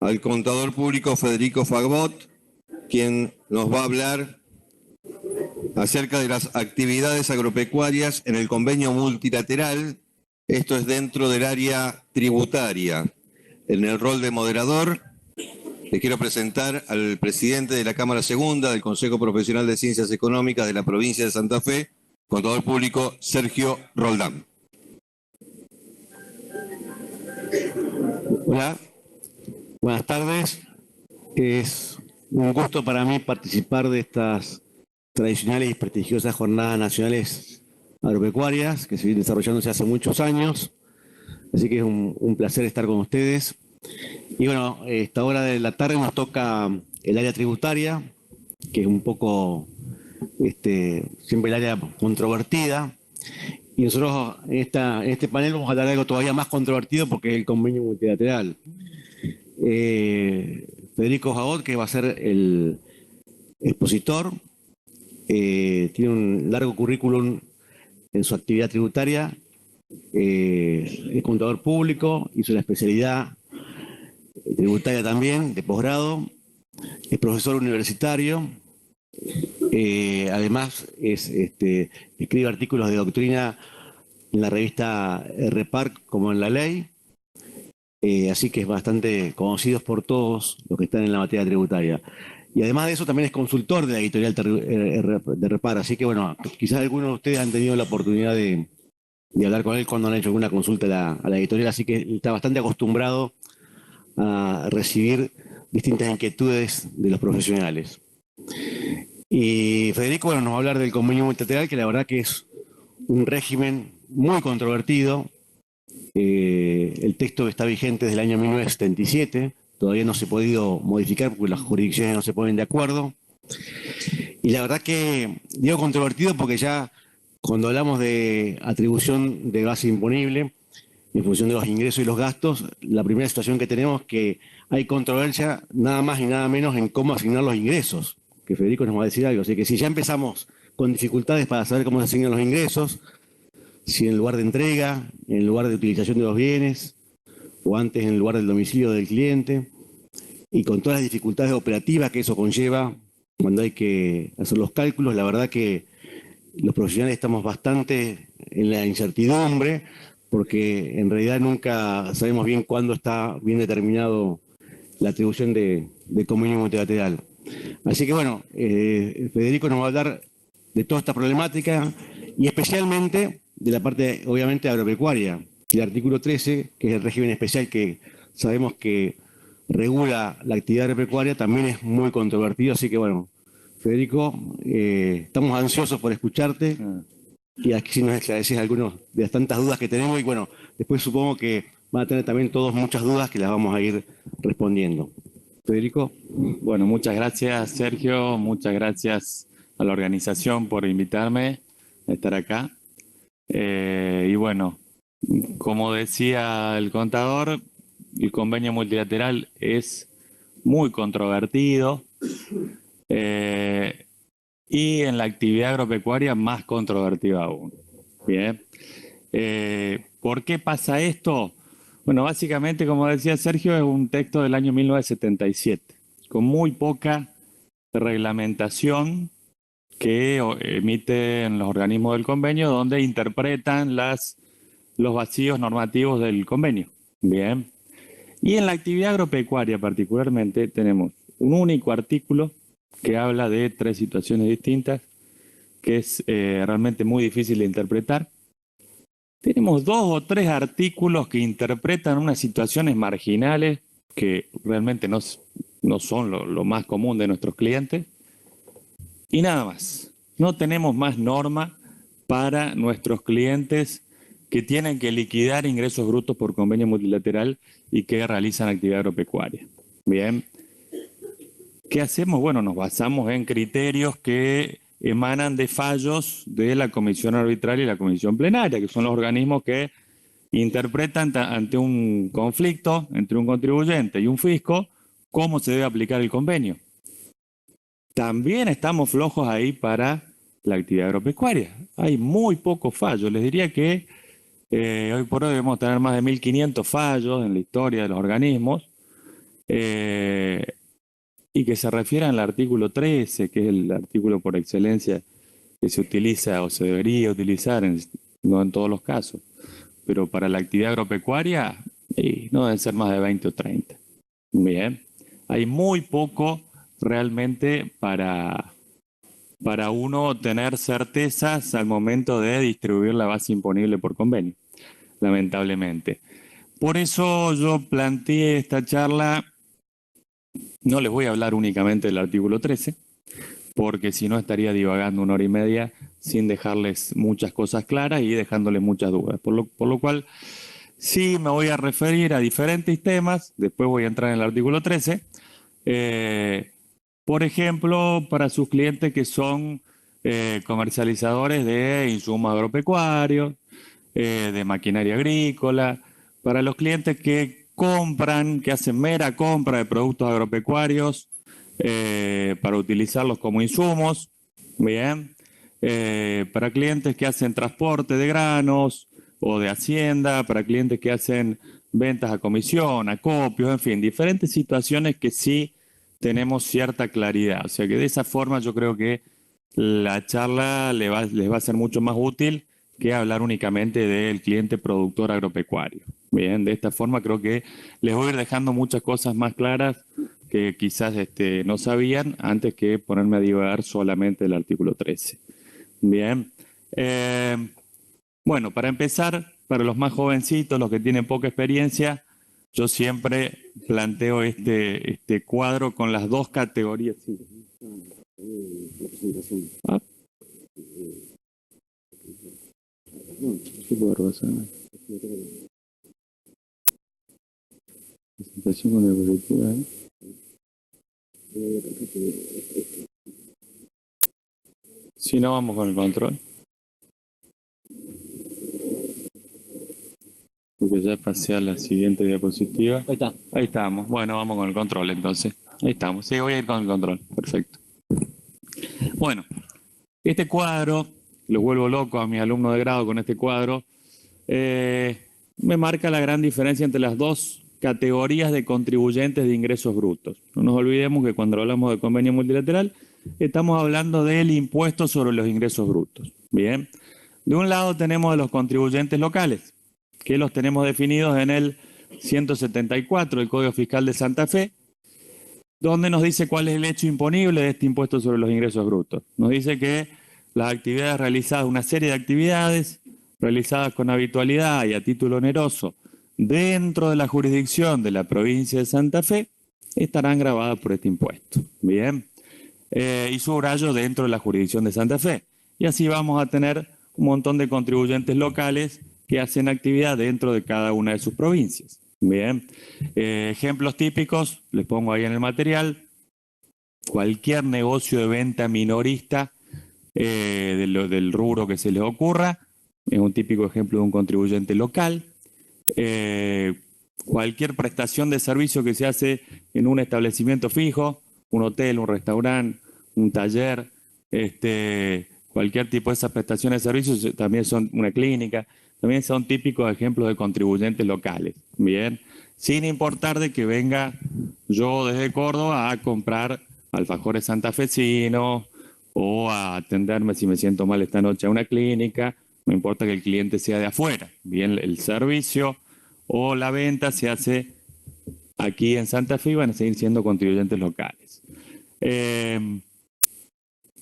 al contador público Federico Fagbot, quien nos va a hablar acerca de las actividades agropecuarias en el convenio multilateral. Esto es dentro del área tributaria. En el rol de moderador, le quiero presentar al presidente de la Cámara Segunda del Consejo Profesional de Ciencias Económicas de la provincia de Santa Fe, contador público Sergio Roldán. Hola, buenas tardes. Es un gusto para mí participar de estas tradicionales y prestigiosas jornadas nacionales agropecuarias que se vienen desarrollándose hace muchos años. Así que es un placer estar con ustedes. Y bueno, esta hora de la tarde nos toca el área tributaria, que es un poco siempre el área controvertida. Y nosotros en este panel vamos a hablar de algo todavía más controvertido porque es el convenio multilateral. Federico Fagbot, que va a ser el expositor, tiene un largo currículum en su actividad tributaria, es contador público, hizo la especialidad tributaria también, de posgrado, es profesor universitario, además escribe artículos de doctrina en la revista RPARC como en La Ley, así que es bastante conocido por todos los que están en la materia tributaria. Y además de eso también es consultor de la editorial de RPARC, así que bueno, quizás algunos de ustedes han tenido la oportunidad de hablar con él cuando han hecho alguna consulta a la editorial, así que está bastante acostumbrado a recibir distintas inquietudes de los profesionales. Y Federico, bueno, nos va a hablar del convenio multilateral, que la verdad que es un régimen muy controvertido. El texto está vigente desde el año 1977, todavía no se ha podido modificar porque las jurisdicciones no se ponen de acuerdo. Y la verdad que digo controvertido porque ya cuando hablamos de atribución de base imponible, en función de los ingresos y los gastos, la primera situación que tenemos es que hay controversia nada más y nada menos en cómo asignar los ingresos, que Federico nos va a decir algo. Así que si ya empezamos con dificultades para saber cómo se asignan los ingresos, si en lugar de entrega, en lugar de utilización de los bienes, o antes en lugar del domicilio del cliente, y con todas las dificultades operativas que eso conlleva cuando hay que hacer los cálculos, la verdad que los profesionales estamos bastante en la incertidumbre, porque en realidad nunca sabemos bien cuándo está bien determinado la atribución de convenio multilateral. Así que bueno, Federico nos va a hablar de toda esta problemática y especialmente de la parte, obviamente, agropecuaria. El artículo 13, que es el régimen especial que sabemos que regula la actividad agropecuaria, también es muy controvertido. Así que bueno, Federico, estamos ansiosos por escucharte. Y aquí sí nos esclareces algunas de las tantas dudas que tenemos y bueno, después supongo que van a tener también todos muchas dudas que las vamos a ir respondiendo. Federico. Bueno, muchas gracias Sergio, muchas gracias a la organización por invitarme a estar acá. Y bueno, como decía el contador, el convenio multilateral es muy controvertido. Y en la actividad agropecuaria más controvertida aún. Bien. ¿Por qué pasa esto? Bueno, básicamente, como decía Sergio, es un texto del año 1977, con muy poca reglamentación que emiten los organismos del convenio, donde interpretan los vacíos normativos del convenio. Bien. Y en la actividad agropecuaria particularmente tenemos un único artículo que habla de tres situaciones distintas, que es realmente muy difícil de interpretar. Tenemos 2 o 3 artículos que interpretan unas situaciones marginales que realmente no son lo más común de nuestros clientes. Y nada más. No tenemos más norma para nuestros clientes que tienen que liquidar ingresos brutos por convenio multilateral y que realizan actividad agropecuaria. Bien. ¿Qué hacemos? Bueno, nos basamos en criterios que emanan de fallos de la Comisión Arbitral y la Comisión Plenaria, que son los organismos que interpretan ante un conflicto entre un contribuyente y un fisco cómo se debe aplicar el convenio. También estamos flojos ahí para la actividad agropecuaria. Hay muy pocos fallos. Les diría que hoy por hoy debemos tener más de 1.500 fallos en la historia de los organismos. y que se refiere al artículo 13, que es el artículo por excelencia que se utiliza o se debería utilizar, no en todos los casos, pero para la actividad agropecuaria no deben ser más de 20 o 30. Bien, hay muy poco realmente para uno tener certezas al momento de distribuir la base imponible por convenio, lamentablemente. Por eso yo planteé esta charla, no les voy a hablar únicamente del artículo 13, porque si no estaría divagando 1 hora y media sin dejarles muchas cosas claras y dejándoles muchas dudas. Por lo cual, sí me voy a referir a diferentes temas, después voy a entrar en el artículo 13. Por ejemplo, para sus clientes que son comercializadores de insumos agropecuarios, de maquinaria agrícola, para los clientes que compran, que hacen mera compra de productos agropecuarios para utilizarlos como insumos, bien, para clientes que hacen transporte de granos o de hacienda, para clientes que hacen ventas a comisión, acopios, en fin, diferentes situaciones que sí tenemos cierta claridad. O sea que de esa forma yo creo que la charla les va a ser mucho más útil que hablar únicamente del cliente productor agropecuario. Bien, de esta forma creo que les voy a ir dejando muchas cosas más claras que quizás no sabían antes que ponerme a divagar solamente el artículo 13. Bien. Bueno, para empezar, para los más jovencitos, los que tienen poca experiencia, yo siempre planteo este cuadro con las dos categorías. Ah. Presentación con la colectiva. Si no, vamos con el control. Porque ya pasé a la siguiente diapositiva. Ahí está. Ahí estamos. Bueno, vamos con el control entonces. Ahí estamos. Sí, voy a ir con el control. Perfecto. Bueno, este cuadro, los vuelvo loco a mis alumnos de grado con este cuadro, me marca la gran diferencia entre las dos categorías de contribuyentes de ingresos brutos. No nos olvidemos que cuando hablamos de convenio multilateral, estamos hablando del impuesto sobre los ingresos brutos. Bien. De un lado tenemos a los contribuyentes locales, que los tenemos definidos en el 174 del Código Fiscal de Santa Fe, donde nos dice cuál es el hecho imponible de este impuesto sobre los ingresos brutos. Nos dice que las actividades realizadas, una serie de actividades realizadas con habitualidad y a título oneroso dentro de la jurisdicción de la provincia de Santa Fe, estarán grabadas por este impuesto. Bien. Y subrayo dentro de la jurisdicción de Santa Fe. Y así vamos a tener un montón de contribuyentes locales que hacen actividad dentro de cada una de sus provincias. Bien, ejemplos típicos, les pongo ahí en el material, cualquier negocio de venta minorista del rubro que se les ocurra, es un típico ejemplo de un contribuyente local. Cualquier prestación de servicio que se hace en un establecimiento fijo, un hotel, un restaurante, un taller, cualquier tipo de esas prestaciones de servicios, también son una clínica, también son típicos ejemplos de contribuyentes locales, bien, sin importar de que venga yo desde Córdoba a comprar alfajores santafesinos o a atenderme si me siento mal esta noche a una clínica, no importa que el cliente sea de afuera, bien, el servicio o la venta se hace aquí en Santa Fe y van a seguir siendo contribuyentes locales.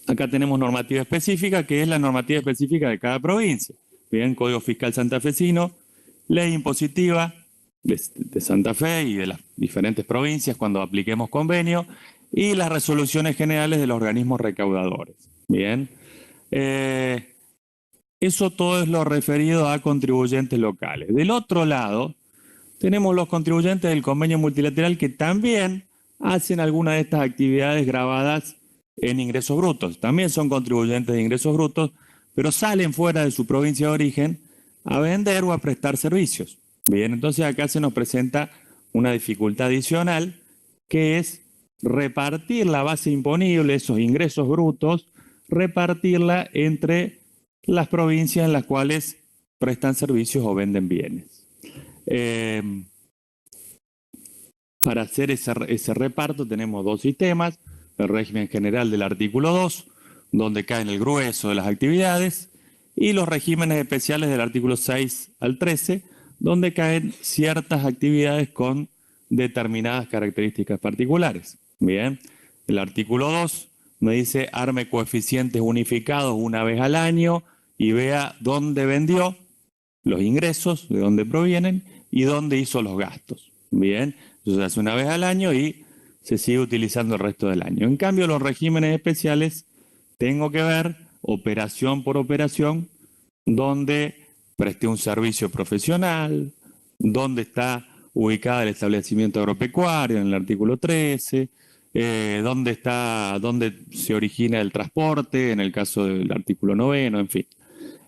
Acá tenemos normativa específica, que es la normativa específica de cada provincia. Bien, Código Fiscal Santafesino, ley impositiva de Santa Fe y de las diferentes provincias cuando apliquemos convenio, y las resoluciones generales de los organismos recaudadores. Bien, eso todo es lo referido a contribuyentes locales. Del otro lado, tenemos los contribuyentes del convenio multilateral que también hacen alguna de estas actividades grabadas en ingresos brutos. También son contribuyentes de ingresos brutos, pero salen fuera de su provincia de origen a vender o a prestar servicios. Bien, entonces acá se nos presenta una dificultad adicional, que es repartir la base imponible, esos ingresos brutos, repartirla entre las provincias en las cuales prestan servicios o venden bienes. para hacer ese reparto tenemos dos sistemas, el régimen general del artículo 2, donde caen el grueso de las actividades, y los regímenes especiales del artículo 6 al 13, donde caen ciertas actividades con determinadas características particulares. Bien, el artículo 2 me dice arme coeficientes unificados una vez al año y vea dónde vendió, los ingresos, de dónde provienen y dónde hizo los gastos. Bien, eso se hace una vez al año y se sigue utilizando el resto del año. En cambio, los regímenes especiales tengo que ver operación por operación dónde presté un servicio profesional, dónde está ubicado el establecimiento agropecuario en el artículo 13, dónde se origina el transporte en el caso del artículo 9, en fin.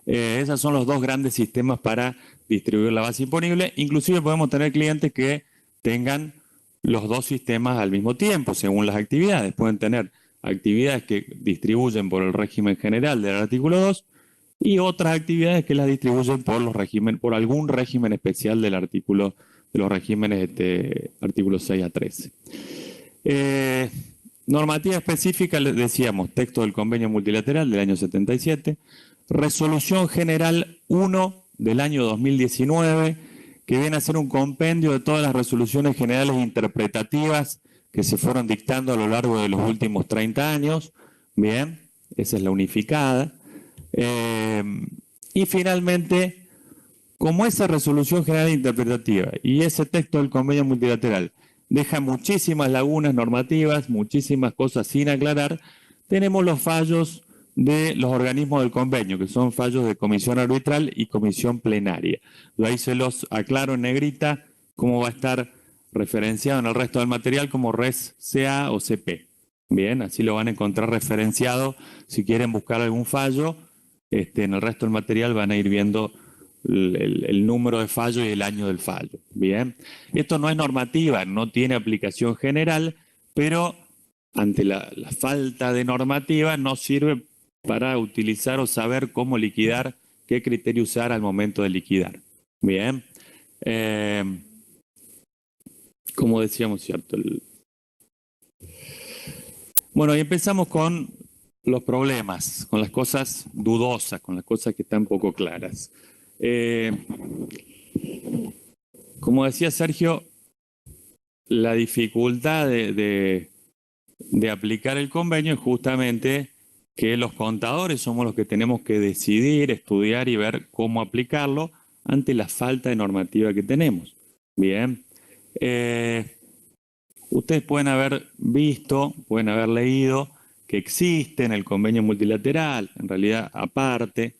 Esos son los dos grandes sistemas para distribuir la base imponible. Inclusive podemos tener clientes que tengan los dos sistemas al mismo tiempo, según las actividades. Pueden tener actividades que distribuyen por el régimen general del artículo 2 y otras actividades que las distribuyen por algún régimen especial de los regímenes artículos 6 a 13. Normativa específica, les decíamos, texto del convenio multilateral del año 77, resolución general 1 del año 2019, que viene a ser un compendio de todas las resoluciones generales interpretativas que se fueron dictando a lo largo de los últimos 30 años. Bien, esa es la unificada. Y finalmente, como esa resolución general interpretativa y ese texto del convenio multilateral deja muchísimas lagunas normativas, muchísimas cosas sin aclarar, tenemos los fallos de los organismos del convenio, que son fallos de comisión arbitral y comisión plenaria. Yo ahí se los aclaro en negrita cómo va a estar referenciado en el resto del material como res CA o CP. Bien, así lo van a encontrar referenciado. Si quieren buscar algún fallo, en el resto del material van a ir viendo el número de fallo y el año del fallo. Bien, esto no es normativa, no tiene aplicación general, pero ante la falta de normativa nos sirve para utilizar o saber cómo liquidar, qué criterio usar al momento de liquidar. Bien, como decíamos, ¿cierto? Bueno, y empezamos con los problemas, con las cosas dudosas, con las cosas que están poco claras. Como decía Sergio, la dificultad de aplicar el convenio es justamente que los contadores somos los que tenemos que decidir, estudiar y ver cómo aplicarlo ante la falta de normativa que tenemos. Bien, ustedes pueden haber visto, pueden haber leído que existe en el convenio multilateral, en realidad aparte,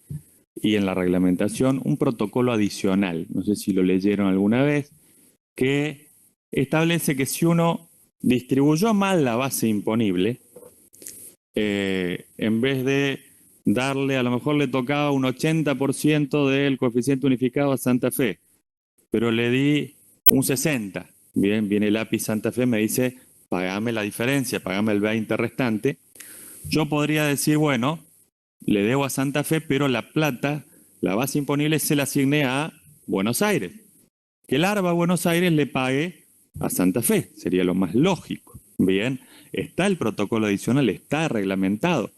y en la reglamentación, un protocolo adicional, no sé si lo leyeron alguna vez, que establece que si uno distribuyó mal la base imponible, en vez de darle, a lo mejor le tocaba un 80% del coeficiente unificado a Santa Fe, pero le di un 60%. Bien, viene el API Santa Fe, me dice, pagame la diferencia, pagame el 20% restante. Yo podría decir, bueno, le debo a Santa Fe, pero la plata, la base imponible, se la asigné a Buenos Aires. Que el ARBA Buenos Aires le pague a Santa Fe, sería lo más lógico. Bien, está el protocolo adicional, está reglamentado.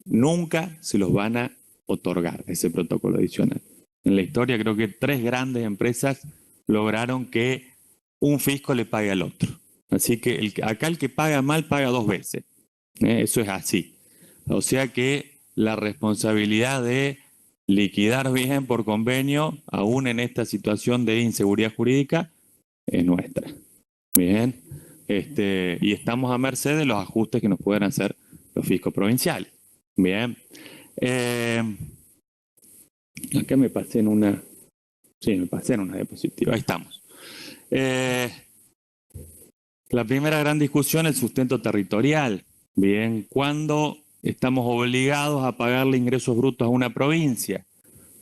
Nunca se los van a otorgar ese protocolo adicional. En la historia creo que 3 grandes empresas lograron que un fisco le pague al otro. Así que acá el que paga mal paga 2 veces. Eso es así. O sea que la responsabilidad de liquidar bien por convenio, aún en esta situación de inseguridad jurídica, es nuestra. Bien. Y estamos a merced de los ajustes que nos pueden hacer los fiscos provinciales. Bien. Acá me pasé en una... Sí, me pasé en una diapositiva. Ahí estamos. La primera gran discusión es el sustento territorial. Bien, ¿cuándo estamos obligados a pagarle ingresos brutos a una provincia?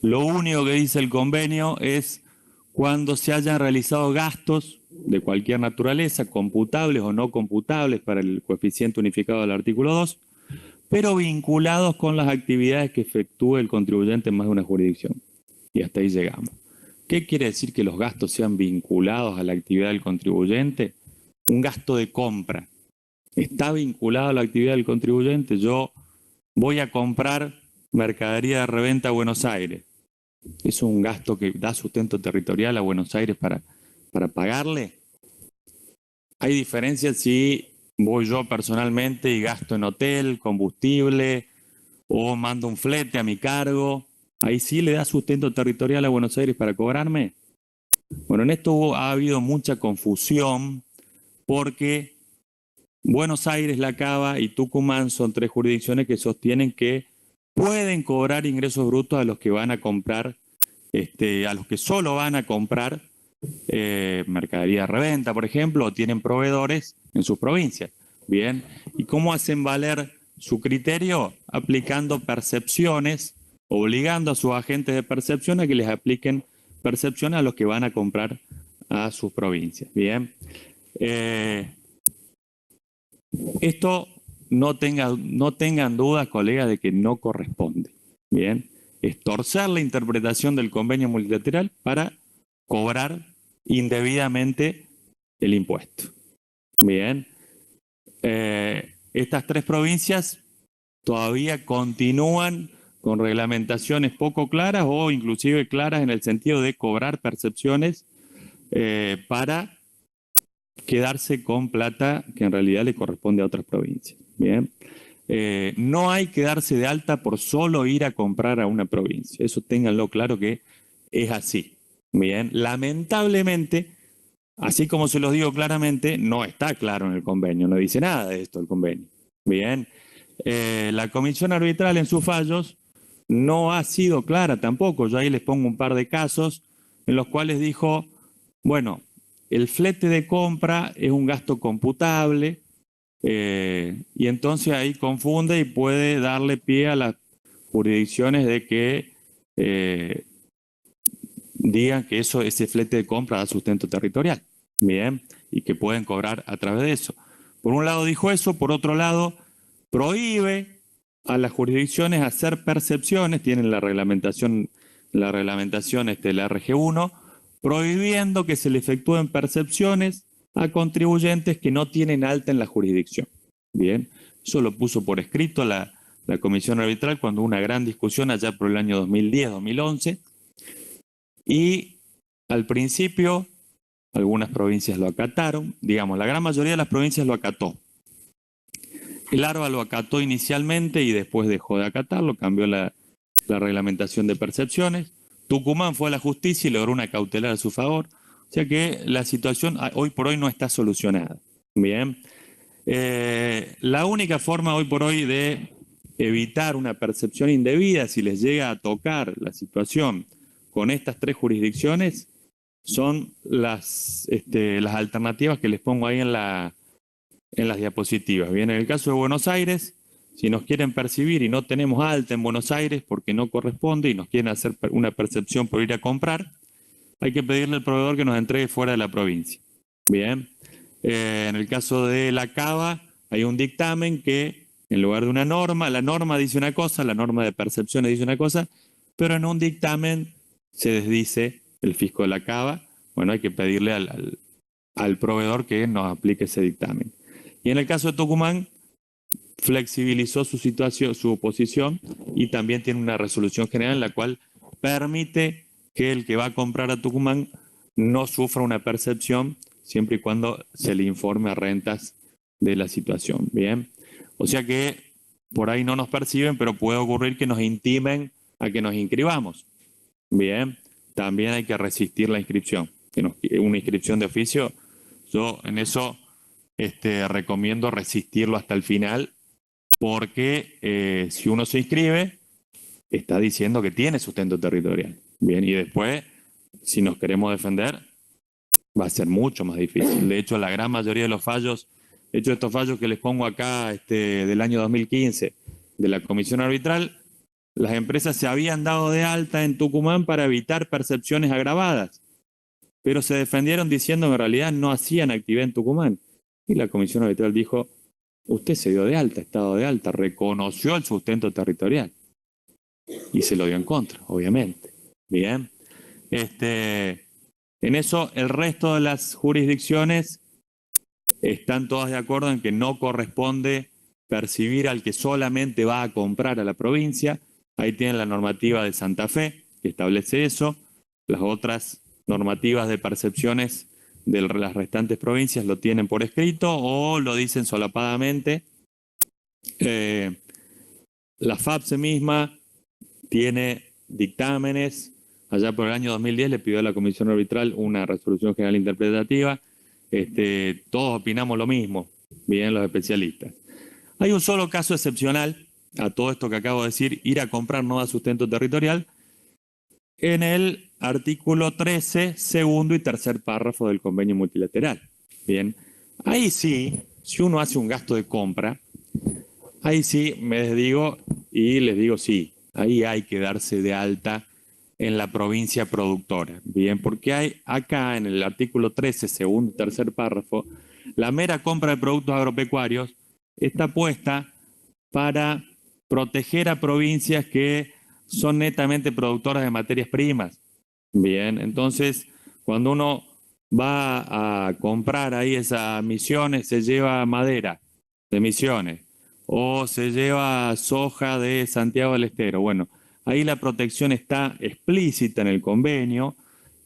Lo único que dice el convenio es cuando se hayan realizado gastos de cualquier naturaleza, computables o no computables para el coeficiente unificado del artículo 2, pero vinculados con las actividades que efectúe el contribuyente en más de una jurisdicción. Y hasta ahí llegamos. ¿Qué quiere decir que los gastos sean vinculados a la actividad del contribuyente? un gasto de compra. Está vinculado a la actividad del contribuyente. Yo voy a comprar mercadería de reventa a Buenos Aires. ¿Es un gasto que da sustento territorial a Buenos Aires para pagarle? Hay diferencias si voy yo personalmente y gasto en hotel, combustible, o mando un flete a mi cargo. Ahí sí le da sustento territorial a Buenos Aires para cobrarme. Bueno, en esto ha habido mucha confusión porque Buenos Aires, La Cava y Tucumán son tres jurisdicciones que sostienen que pueden cobrar ingresos brutos a los que van a comprar, a los que solo van a comprar mercadería de reventa, por ejemplo, o tienen proveedores en sus provincias. Bien, ¿y cómo hacen valer su criterio? Aplicando percepciones, obligando a sus agentes de percepción a que les apliquen percepción a los que van a comprar a sus provincias. Bien, esto no tengan dudas, colegas, de que no corresponde. Bien, es torcer la interpretación del convenio multilateral para cobrar indebidamente el impuesto. Bien, estas tres provincias todavía continúan con reglamentaciones poco claras o inclusive claras en el sentido de cobrar percepciones para quedarse con plata que en realidad le corresponde a otras provincias. Bien, no hay que darse de alta por solo ir a comprar a una provincia. Eso ténganlo claro que es así. Bien, lamentablemente, así como se los digo claramente, no está claro en el convenio, no dice nada de esto el convenio. Bien, la comisión arbitral en sus fallos no ha sido clara tampoco. Yo ahí les pongo un par de casos en los cuales dijo, bueno, el flete de compra es un gasto computable y entonces ahí confunde y puede darle pie a las jurisdicciones de que digan que ese flete de compra da sustento territorial. Bien, y que pueden cobrar a través de eso. Por un lado dijo eso, por otro lado prohíbe a las jurisdicciones hacer percepciones, tienen la reglamentación la RG1, prohibiendo que se le efectúen percepciones a contribuyentes que no tienen alta en la jurisdicción. Bien, eso lo puso por escrito la comisión arbitral cuando hubo una gran discusión allá por el año 2010-2011 y al principio algunas provincias lo acataron, digamos, la gran mayoría de las provincias lo acató. El ARBA lo acató inicialmente y después dejó de acatarlo, cambió la reglamentación de percepciones. Tucumán fue a la justicia y logró una cautelar a su favor. O sea que la situación hoy por hoy no está solucionada. Bien. La única forma hoy por hoy de evitar una percepción indebida, si les llega a tocar la situación con estas tres jurisdicciones, son las alternativas que les pongo ahí en las diapositivas. Bien, en el caso de Buenos Aires, si nos quieren percibir y no tenemos alta en Buenos Aires porque no corresponde y nos quieren hacer una percepción por ir a comprar, hay que pedirle al proveedor que nos entregue fuera de la provincia. Bien, en el caso de La Cava hay un dictamen que en lugar de una norma, la norma dice una cosa, la norma de percepciones dice una cosa, pero en un dictamen se desdice el fisco de La Cava. Bueno, hay que pedirle al proveedor que nos aplique ese dictamen. Y en el caso de Tucumán, flexibilizó su situación, su posición, y también tiene una resolución general en la cual permite que el que va a comprar a Tucumán no sufra una percepción siempre y cuando se le informe a rentas de la situación. Bien, o sea que por ahí no nos perciben, pero puede ocurrir que nos intimen a que nos inscribamos. Bien, también hay que resistir la inscripción. Una inscripción de oficio, yo en eso recomiendo resistirlo hasta el final, porque si uno se inscribe, está diciendo que tiene sustento territorial. Bien, y después, si nos queremos defender, va a ser mucho más difícil. De hecho, la gran mayoría de los fallos, de hecho, estos fallos que les pongo acá del año 2015 de la comisión arbitral, las empresas se habían dado de alta en Tucumán para evitar percepciones agravadas, pero se defendieron diciendo que en realidad no hacían actividad en Tucumán. Y la comisión arbitral dijo, usted se dio de alta, estado de alta, reconoció el sustento territorial y se lo dio en contra, obviamente. Bien, en eso el resto de las jurisdicciones están todas de acuerdo en que no corresponde percibir al que solamente va a comprar a la provincia. Ahí tienen la normativa de Santa Fe, que establece eso. Las otras normativas de percepciones de las restantes provincias lo tienen por escrito o lo dicen solapadamente. La FAPSE misma tiene dictámenes. Allá por el año 2010 le pidió a la Comisión Arbitral una resolución general interpretativa. Todos opinamos lo mismo, bien los especialistas. Hay un solo caso excepcional a todo esto que acabo de decir, ir a comprar no da sustento territorial, en el artículo 13, segundo y tercer párrafo del convenio multilateral. Bien, ahí sí, si uno hace un gasto de compra, ahí sí les digo sí, ahí hay que darse de alta en la provincia productora. Bien, porque hay acá en el artículo 13, segundo y tercer párrafo, la mera compra de productos agropecuarios está puesta para proteger a provincias que son netamente productoras de materias primas. Bien, entonces cuando uno va a comprar ahí esas Misiones, se lleva madera de Misiones o se lleva soja de Santiago del Estero. Bueno, ahí la protección está explícita en el convenio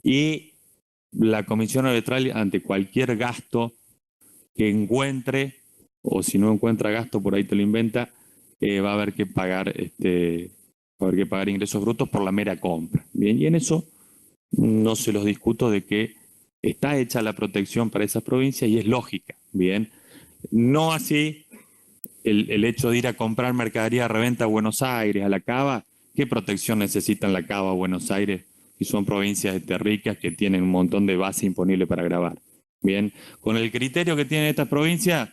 y la Comisión Arbitral ante cualquier gasto que encuentre, o si no encuentra gasto, por ahí te lo inventa, va a haber que pagar ingresos brutos por la mera compra. Bien, y en eso no se los discuto de que está hecha la protección para esas provincias y es lógica. Bien, no así el hecho de ir a comprar mercadería de reventa a Buenos Aires, a la Cava. ¿Qué protección necesitan la Cava o Buenos Aires? Y son provincias ricas que tienen un montón de base imponible para gravar. Bien, con el criterio que tienen estas provincias,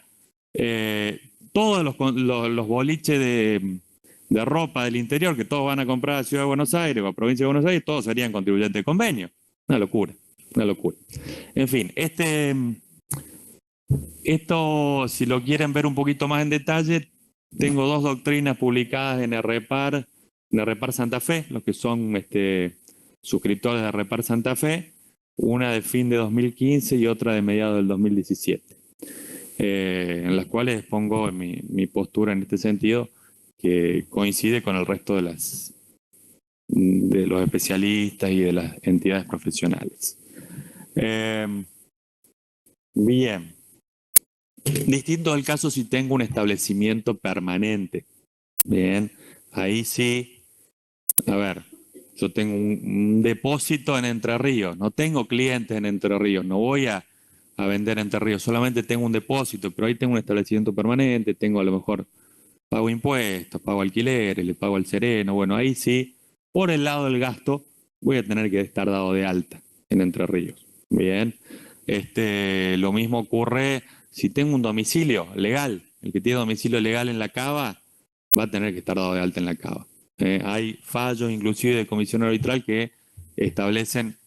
todos los boliches de ropa del interior que todos van a comprar a la Ciudad de Buenos Aires o a Provincia de Buenos Aires, todos serían contribuyentes de convenio. Una locura, una locura. En fin, esto, si lo quieren ver un poquito más en detalle, tengo dos doctrinas publicadas en el Repar Santa Fe, los que son suscriptores de Repar Santa Fe, una de fin de 2015 y otra de mediados del 2017, en las cuales expongo mi postura en este sentido, que coincide con el resto de los especialistas y de las entidades profesionales. Bien. Distinto del caso si tengo un establecimiento permanente. Bien, ahí sí, a ver, yo tengo un depósito en Entre Ríos, no tengo clientes en Entre Ríos, no voy a vender Entre Ríos, solamente tengo un depósito, pero ahí tengo un establecimiento permanente, tengo a lo mejor pago impuestos, pago alquileres, le pago al sereno. Bueno, ahí sí, por el lado del gasto, voy a tener que estar dado de alta en Entre Ríos. Bien, lo mismo ocurre si tengo un domicilio legal. El que tiene domicilio legal en la Cava va a tener que estar dado de alta en la Cava. Hay fallos inclusive de comisión arbitral que establecen,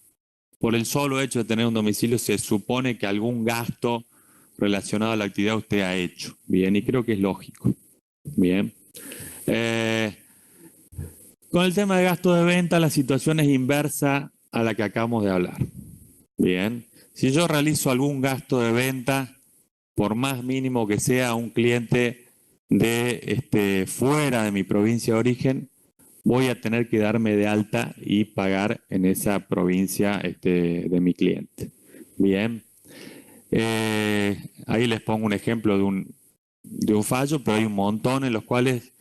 por el solo hecho de tener un domicilio, se supone que algún gasto relacionado a la actividad usted ha hecho. Bien, y creo que es lógico. Bien. Con el tema de gasto de venta, la situación es inversa a la que acabamos de hablar. Bien. Si yo realizo algún gasto de venta, por más mínimo que sea, un cliente de fuera de mi provincia de origen, voy a tener que darme de alta y pagar en esa provincia de mi cliente. Bien. Ahí les pongo un ejemplo de un fallo, pero hay un montón en los cuales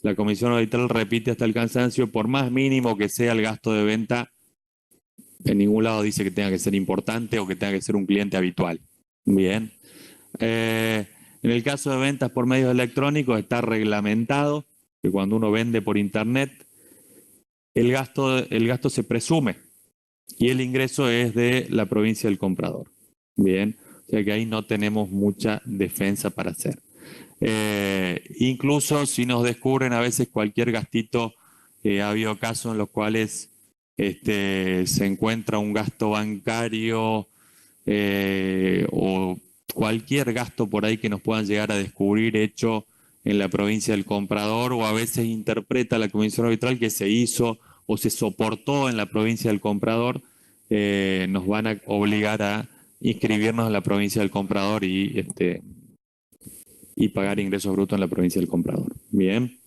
la Comisión Arbitral repite hasta el cansancio, por más mínimo que sea el gasto de venta, en ningún lado dice que tenga que ser importante o que tenga que ser un cliente habitual. Bien. En el caso de ventas por medios electrónicos está reglamentado que cuando uno vende por internet, el gasto se presume y el ingreso es de la provincia del comprador. Bien, o sea que ahí no tenemos mucha defensa para hacer. Incluso si nos descubren a veces cualquier gastito, ha habido casos en los cuales se encuentra un gasto bancario o cualquier gasto por ahí que nos puedan llegar a descubrir hecho en la provincia del comprador, o a veces interpreta la Comisión Arbitral que se hizo o se soportó en la provincia del comprador, nos van a obligar a inscribirnos en la provincia del comprador y pagar ingresos brutos en la provincia del comprador. Bien.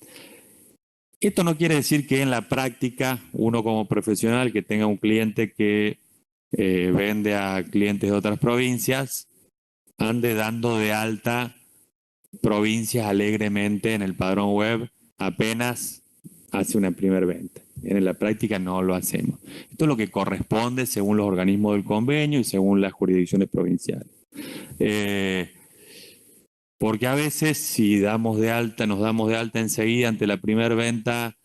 Esto no quiere decir que en la práctica uno como profesional que tenga un cliente que vende a clientes de otras provincias ande dando de alta provincias alegremente en el padrón web apenas hace una primera venta. En la práctica no lo hacemos. Esto es lo que corresponde según los organismos del convenio y según las jurisdicciones provinciales. Porque a veces si nos damos de alta enseguida ante la primera venta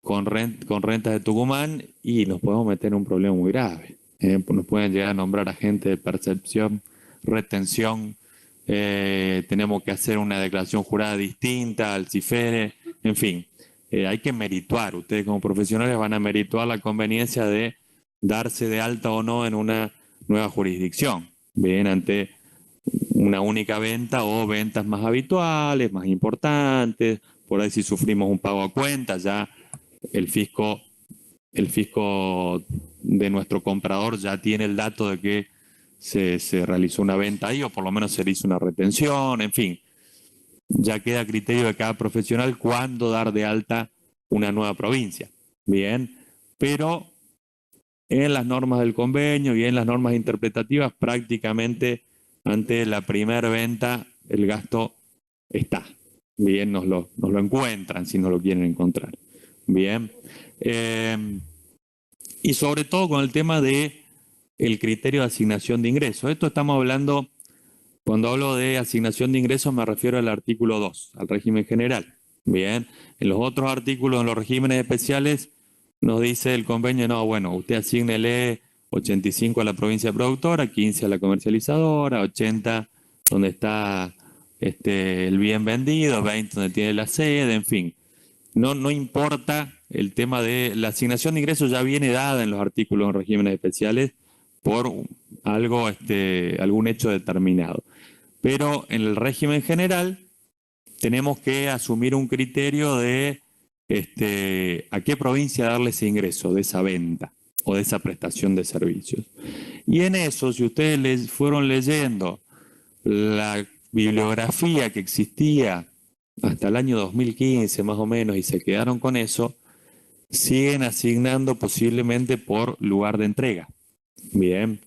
con rentas de Tucumán y nos podemos meter en un problema muy grave. Nos pueden llegar a nombrar agentes de percepción, retención, tenemos que hacer una declaración jurada distinta al CIFERE, en fin, hay que merituar. Ustedes como profesionales van a merituar la conveniencia de darse de alta o no en una nueva jurisdicción, bien, ante una única venta o ventas más habituales, más importantes. Por ahí si sufrimos un pago a cuenta, ya el fisco de nuestro comprador ya tiene el dato de que se realizó una venta ahí o por lo menos se le hizo una retención, en fin. Ya queda a criterio de cada profesional cuándo dar de alta una nueva provincia. Bien, pero en las normas del convenio y en las normas interpretativas prácticamente ante la primera venta el gasto está. Bien, nos lo encuentran si no lo quieren encontrar. Bien. Y sobre todo con el tema de el criterio de asignación de ingresos. Esto estamos hablando, cuando hablo de asignación de ingresos me refiero al artículo 2, al régimen general. Bien, en los otros artículos, en los regímenes especiales, nos dice el convenio, no, bueno, usted asígnele 85 a la provincia productora, 15 a la comercializadora, 80 donde está el bien vendido, 20 donde tiene la sede, en fin. No importa el tema de la asignación de ingresos, ya viene dada en los artículos en regímenes especiales por algún hecho determinado. Pero en el régimen general tenemos que asumir un criterio de a qué provincia darle ese ingreso de esa venta o de esa prestación de servicios. Y en eso, si ustedes fueron leyendo la bibliografía que existía hasta el año 2015 más o menos y se quedaron con eso, siguen asignando posiblemente por lugar de entrega. Bien,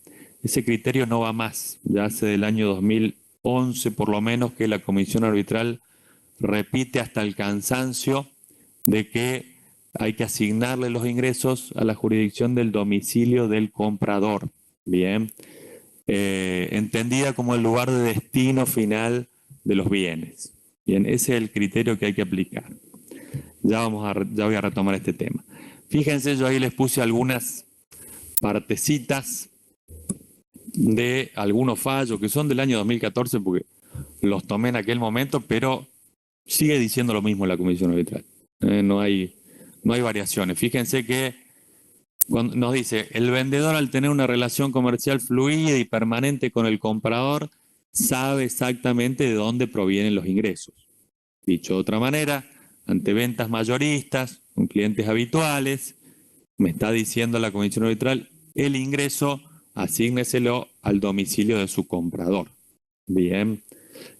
ese criterio no va más. Ya hace del año 2011 por lo menos que la Comisión Arbitral repite hasta el cansancio de que hay que asignarle los ingresos a la jurisdicción del domicilio del comprador. Bien, entendida como el lugar de destino final de los bienes. Bien, ese es el criterio que hay que aplicar. Ya voy a retomar este tema. Fíjense, yo ahí les puse algunas partecitas de algunos fallos que son del año 2014 porque los tomé en aquel momento, pero sigue diciendo lo mismo la Comisión Arbitral. No hay variaciones. Fíjense que cuando nos dice, el vendedor al tener una relación comercial fluida y permanente con el comprador, sabe exactamente de dónde provienen los ingresos. Dicho de otra manera, ante ventas mayoristas, con clientes habituales, me está diciendo la Comisión Arbitral, el ingreso asígneselo al domicilio de su comprador. Bien.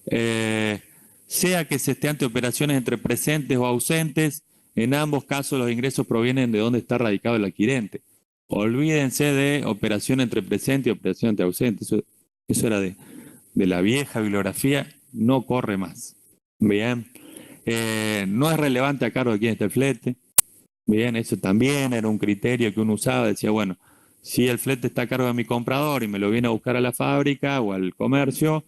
Sea que se esté ante operaciones entre presentes o ausentes, en ambos casos los ingresos provienen de donde está radicado el adquirente. Olvídense de operación entre presente y operación entre ausente. Eso era de la vieja bibliografía, no corre más. Bien. No es relevante a cargo de quién está el flete. Bien, eso también era un criterio que uno usaba. Decía, bueno, si el flete está a cargo de mi comprador y me lo viene a buscar a la fábrica o al comercio,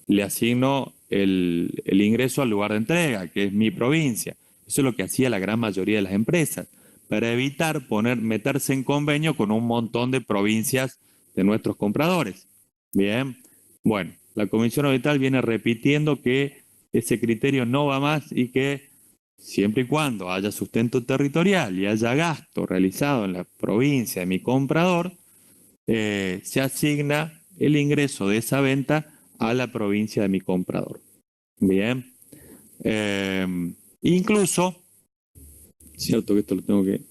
le asigno el ingreso al lugar de entrega, que es mi provincia. Eso es lo que hacía la gran mayoría de las empresas, para evitar meterse en convenio con un montón de provincias de nuestros compradores. Bien, bueno, la Comisión Arbitral viene repitiendo que ese criterio no va más y que siempre y cuando haya sustento territorial y haya gasto realizado en la provincia de mi comprador, se asigna el ingreso de esa venta a la provincia de mi comprador. Bien. Incluso, cierto que esto lo tengo que...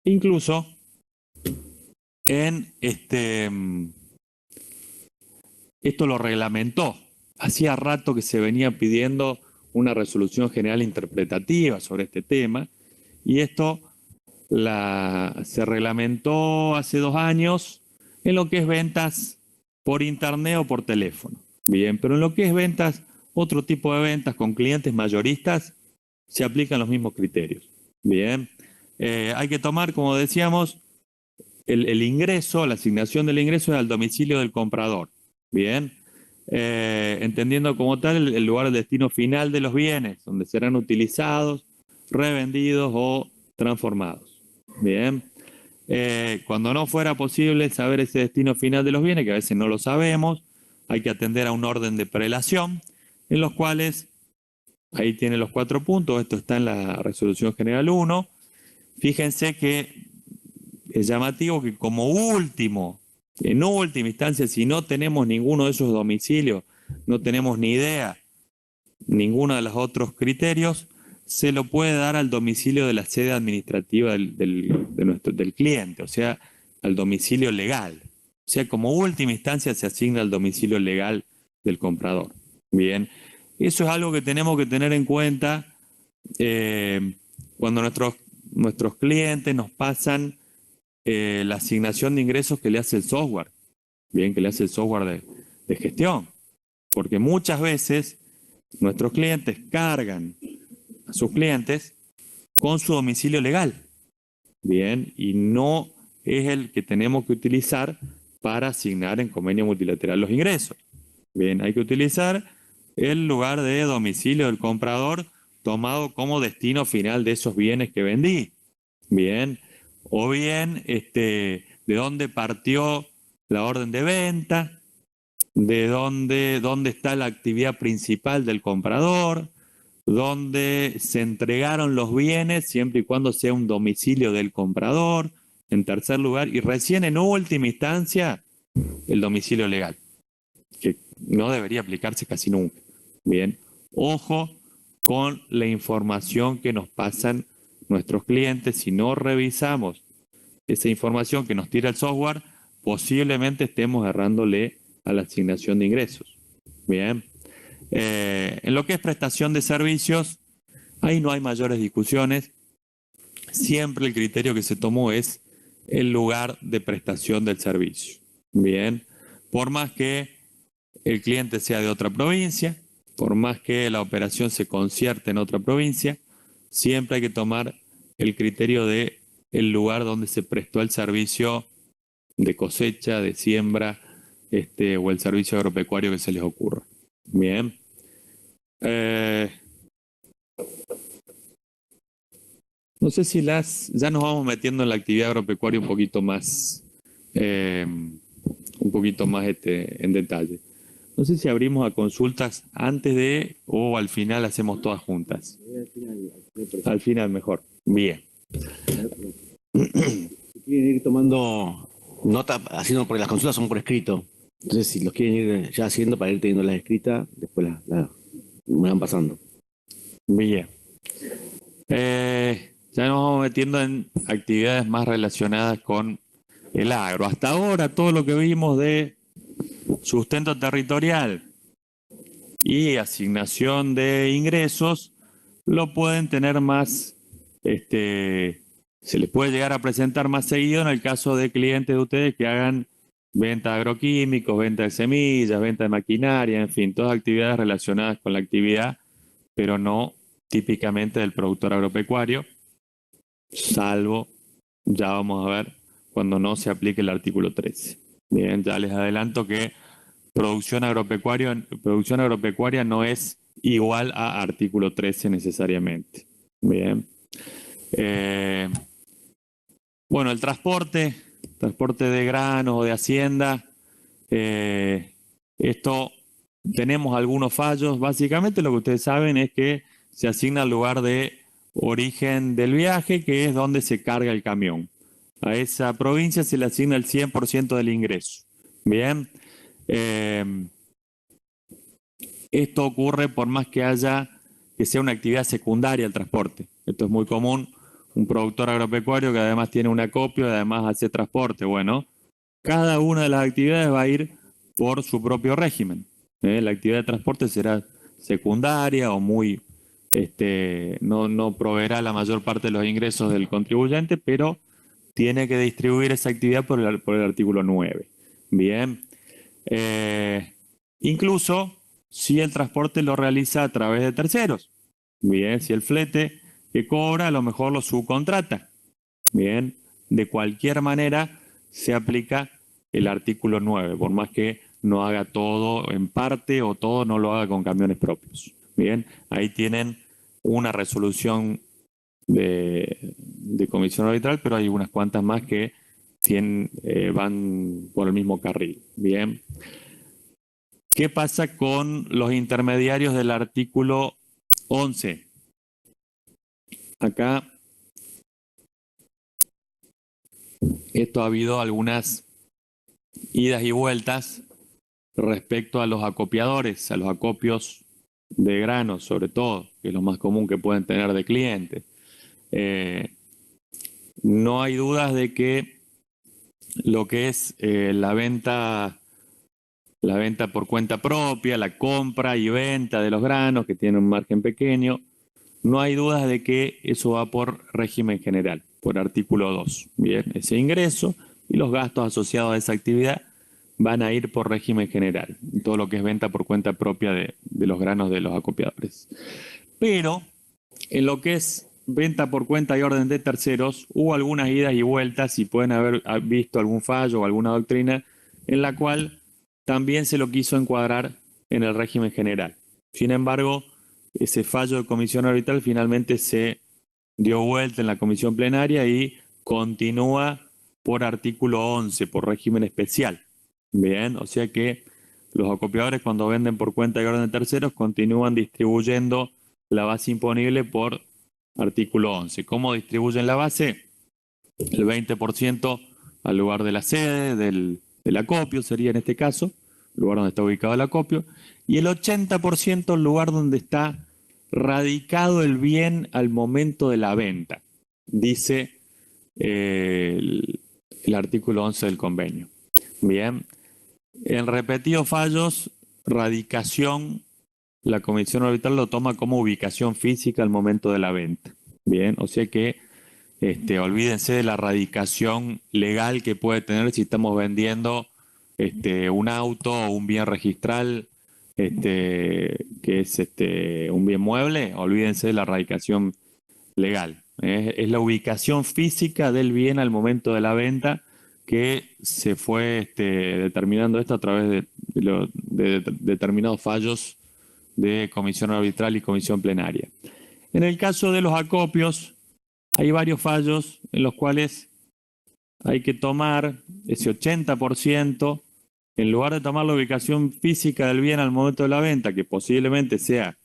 Incluso, en esto lo reglamentó. Hacía rato que se venía pidiendo una resolución general interpretativa sobre este tema y esto se reglamentó hace 2 años en lo que es ventas por internet o por teléfono. Bien, pero en lo que es ventas, otro tipo de ventas con clientes mayoristas, se aplican los mismos criterios. Bien, hay que tomar, como decíamos, el ingreso, la asignación del ingreso es al domicilio del comprador. Bien, entendiendo como tal el lugar del destino final de los bienes, donde serán utilizados, revendidos o transformados. Bien, cuando no fuera posible saber ese destino final de los bienes, que a veces no lo sabemos, hay que atender a un orden de prelación, en los cuales, ahí tiene los 4 puntos, esto está en la Resolución General 1. Fíjense que es llamativo que como último, en última instancia, si no tenemos ninguno de esos domicilios, no tenemos ni idea, ninguno de los otros criterios, se lo puede dar al domicilio de la sede administrativa del cliente, o sea, al domicilio legal. O sea, como última instancia se asigna al domicilio legal del comprador. Bien, eso es algo que tenemos que tener en cuenta cuando nuestros clientes nos pasan la asignación de ingresos que le hace el software. Bien, que le hace el software de gestión. Porque muchas veces nuestros clientes cargan a sus clientes con su domicilio legal. Bien, y no es el que tenemos que utilizar para asignar en convenio multilateral los ingresos. Bien, hay que utilizar el lugar de domicilio del comprador tomado como destino final de esos bienes que vendí. Bien, o bien de dónde partió la orden de venta, de dónde está la actividad principal del comprador, dónde se entregaron los bienes, siempre y cuando sea un domicilio del comprador, en tercer lugar, y recién en última instancia, el domicilio legal, que no debería aplicarse casi nunca. Bien, ojo con la información que nos pasan nuestros clientes. Si no revisamos esa información que nos tira el software, posiblemente estemos errándole a la asignación de ingresos. Bien, en lo que es prestación de servicios, ahí no hay mayores discusiones. Siempre el criterio que se tomó es el lugar de prestación del servicio. Bien, por más que el cliente sea de otra provincia, por más que la operación se concierte en otra provincia, siempre hay que tomar el criterio de el lugar donde se prestó el servicio de cosecha, de siembra, o el servicio agropecuario que se les ocurra. Bien. No sé si ya nos vamos metiendo en la actividad agropecuaria un poquito más en detalle. No sé si abrimos a consultas antes de o al final hacemos todas juntas. Al final mejor. Bien. Si quieren ir tomando nota, haciendo, porque las consultas son por escrito. Entonces, si los quieren ir ya haciendo para ir teniendo las escritas, después me van pasando. Bien. Ya nos vamos metiendo en actividades más relacionadas con el agro. Hasta ahora todo lo que vimos de sustento territorial y asignación de ingresos lo pueden tener más, se les puede llegar a presentar más seguido en el caso de clientes de ustedes que hagan venta de agroquímicos, venta de semillas, venta de maquinaria, en fin, todas actividades relacionadas con la actividad, pero no típicamente del productor agropecuario, salvo, ya vamos a ver, cuando no se aplique el artículo 13. Bien, ya les adelanto que producción agropecuaria no es igual a artículo 13 necesariamente. Bien. Bueno, el transporte de granos o de hacienda, esto tenemos algunos fallos. Básicamente lo que ustedes saben es que se asigna al lugar de origen del viaje, que es donde se carga el camión. A esa provincia se le asigna el 100% del ingreso. Bien. Esto ocurre por más que sea una actividad secundaria el transporte. Esto es muy común. Un productor agropecuario que además tiene un acopio y además hace transporte. Bueno, cada una de las actividades va a ir por su propio régimen. La actividad de transporte será secundaria o muy, no proveerá la mayor parte de los ingresos del contribuyente, pero tiene que distribuir esa actividad por el artículo 9. Bien. Incluso si el transporte lo realiza a través de terceros. Bien, si el flete que cobra a lo mejor lo subcontrata. Bien, de cualquier manera se aplica el artículo 9, por más que no haga todo en parte o todo no lo haga con camiones propios. Bien, ahí tienen una resolución de comisión arbitral, pero hay unas cuantas más que van por el mismo carril. Bien. ¿Qué pasa con los intermediarios del artículo 11? Acá, esto ha habido algunas idas y vueltas respecto a los acopiadores, a los acopios de granos, sobre todo, que es lo más común que pueden tener de clientes. No hay dudas de que lo que es la venta por cuenta propia, la compra y venta de los granos, que tiene un margen pequeño, no hay dudas de que eso va por régimen general, por artículo 2. Bien, ese ingreso y los gastos asociados a esa actividad van a ir por régimen general, todo lo que es venta por cuenta propia de los granos de los acopiadores. Pero en lo que es venta por cuenta y orden de terceros, hubo algunas idas y vueltas y pueden haber visto algún fallo o alguna doctrina en la cual también se lo quiso encuadrar en el régimen general. Sin embargo, ese fallo de comisión arbitral finalmente se dio vuelta en la comisión plenaria y continúa por artículo 11, por régimen especial. Bien, o sea que los acopiadores cuando venden por cuenta y orden de terceros continúan distribuyendo la base imponible por artículo 11. ¿Cómo distribuyen la base? El 20% al lugar de la sede del acopio sería en este caso, el lugar donde está ubicado el acopio, y el 80% al lugar donde está radicado el bien al momento de la venta, dice el artículo 11 del convenio. Bien, en repetidos fallos, radicación, la comisión arbitral lo toma como ubicación física al momento de la venta. Bien, o sea que olvídense de la radicación legal que puede tener si estamos vendiendo un auto o un bien registral que es un bien mueble. Olvídense de la radicación legal. Es la ubicación física del bien al momento de la venta que se fue determinando esto a través de determinados fallos de comisión arbitral y comisión plenaria. En el caso de los acopios, hay varios fallos en los cuales hay que tomar ese 80%, en lugar de tomar la ubicación física del bien al momento de la venta, que posiblemente sea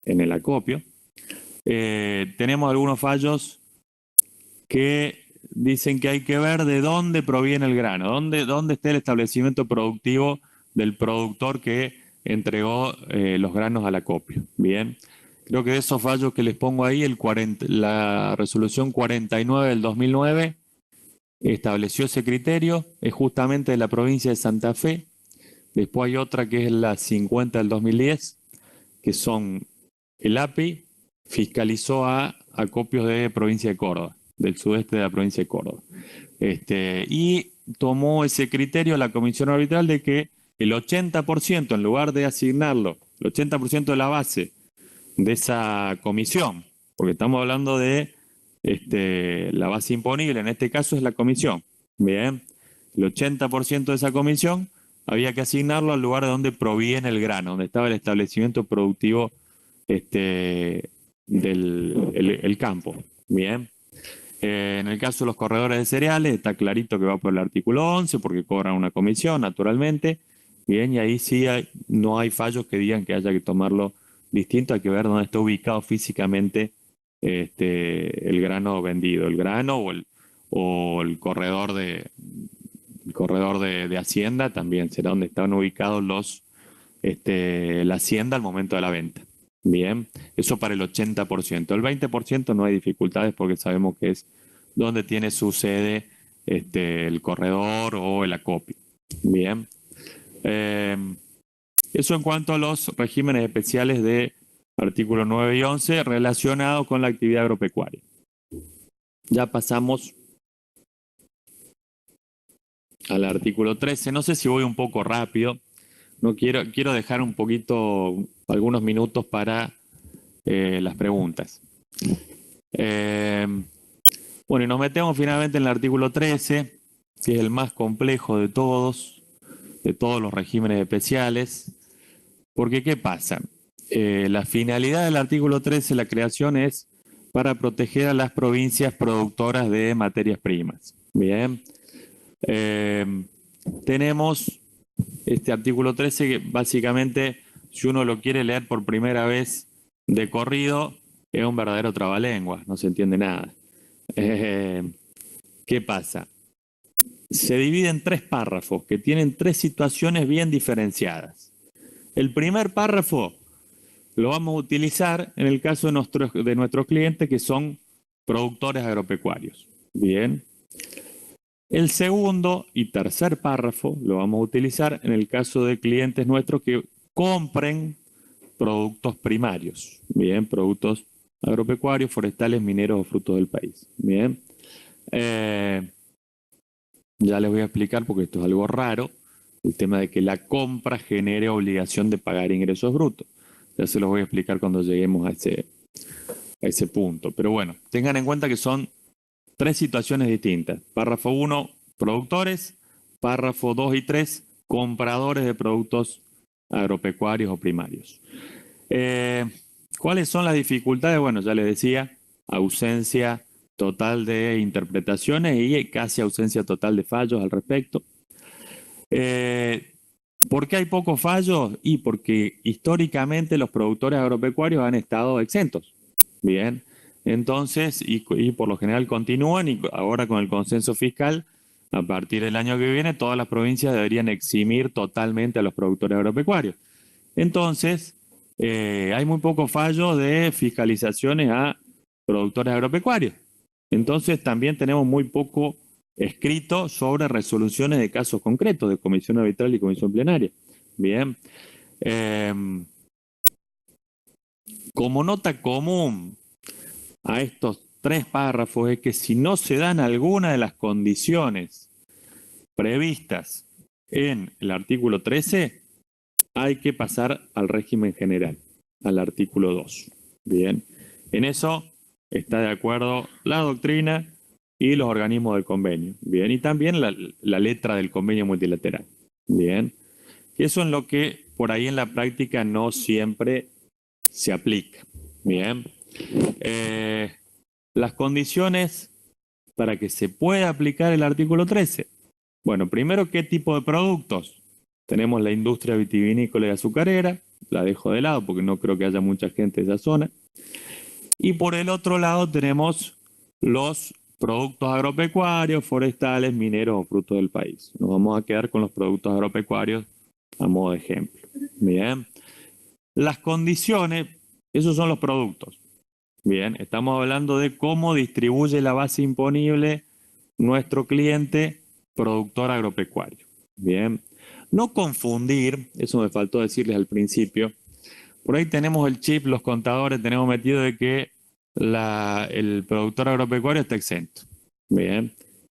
en el acopio, tenemos algunos fallos que dicen que hay que ver de dónde proviene el grano, dónde está el establecimiento productivo del productor que entregó los granos al acopio. Bien. Creo que de esos fallos que les pongo ahí, la resolución 49 del 2009 estableció ese criterio, es justamente de la provincia de Santa Fe. Después hay otra que es la 50 del 2010, que son el API fiscalizó a acopios de provincia de Córdoba, del sudeste de la provincia de Córdoba. Y tomó ese criterio la comisión arbitral de que el 80%, en lugar de asignarlo, el 80% de la base de esa comisión, porque estamos hablando de la base imponible, en este caso es la comisión. Bien, el 80% de esa comisión había que asignarlo al lugar de donde proviene el grano, donde estaba el establecimiento productivo del campo. Bien. En el caso de los corredores de cereales, está clarito que va por el artículo 11, porque cobran una comisión, naturalmente. Bien, y ahí sí no hay fallos que digan que haya que tomarlo distinto, hay que ver dónde está ubicado físicamente el grano vendido, el grano o el corredor de hacienda también será donde están ubicados la hacienda al momento de la venta. Bien, eso para el 80%. El 20% no hay dificultades porque sabemos que es donde tiene su sede el corredor o el acopio. Bien. Eso en cuanto a los regímenes especiales de artículos 9 y 11 relacionados con la actividad agropecuaria. Ya pasamos al artículo 13. No sé si voy un poco rápido. No quiero dejar un poquito, algunos minutos para las preguntas. Bueno, y nos metemos finalmente en el artículo 13, que es el más complejo de todos los regímenes especiales. Porque, ¿qué pasa? La finalidad del artículo 13, la creación, es para proteger a las provincias productoras de materias primas. Bien. Tenemos este artículo 13 que básicamente, si uno lo quiere leer por primera vez de corrido, es un verdadero trabalenguas, no se entiende nada. ¿Qué pasa? Se divide en 3 párrafos que tienen 3 situaciones bien diferenciadas. El primer párrafo lo vamos a utilizar en el caso de nuestros clientes que son productores agropecuarios. Bien. El segundo y tercer párrafo lo vamos a utilizar en el caso de clientes nuestros que compren productos primarios. Bien, productos agropecuarios, forestales, mineros o frutos del país. Bien. Ya les voy a explicar porque esto es algo raro. El tema de que la compra genere obligación de pagar ingresos brutos. Ya se los voy a explicar cuando lleguemos a ese punto. Pero bueno, tengan en cuenta que son 3 situaciones distintas. Párrafo 1, productores. Párrafo 2 y 3, compradores de productos agropecuarios o primarios. ¿Cuáles son las dificultades? Bueno, ya les decía, ausencia total de interpretaciones y casi ausencia total de fallos al respecto. ¿Por qué hay pocos fallos? Y porque históricamente los productores agropecuarios han estado exentos. Bien, entonces, y por lo general continúan, y ahora con el consenso fiscal, a partir del año que viene, todas las provincias deberían eximir totalmente a los productores agropecuarios. Entonces, hay muy pocos fallos de fiscalizaciones a productores agropecuarios. Entonces, también tenemos muy poco escrito sobre resoluciones de casos concretos de comisión arbitral y comisión plenaria. Bien. Como nota común a estos 3 párrafos es que si no se dan alguna de las condiciones previstas en el artículo 13, hay que pasar al régimen general, al artículo 2. Bien. En eso está de acuerdo la doctrina y los organismos del convenio. Bien. Y también la letra del convenio multilateral. Bien. Eso es lo que por ahí en la práctica no siempre se aplica. Bien. Las condiciones para que se pueda aplicar el artículo 13. Bueno, primero, ¿qué tipo de productos? Tenemos la industria vitivinícola y azucarera, la dejo de lado porque no creo que haya mucha gente de esa zona. Y por el otro lado tenemos los productos agropecuarios, forestales, mineros o frutos del país. Nos vamos a quedar con los productos agropecuarios a modo de ejemplo. Bien. Las condiciones, esos son los productos. Bien, estamos hablando de cómo distribuye la base imponible nuestro cliente productor agropecuario. Bien, no confundir, eso me faltó decirles al principio, por ahí tenemos el chip, los contadores tenemos metido de que el productor agropecuario está exento. Bien,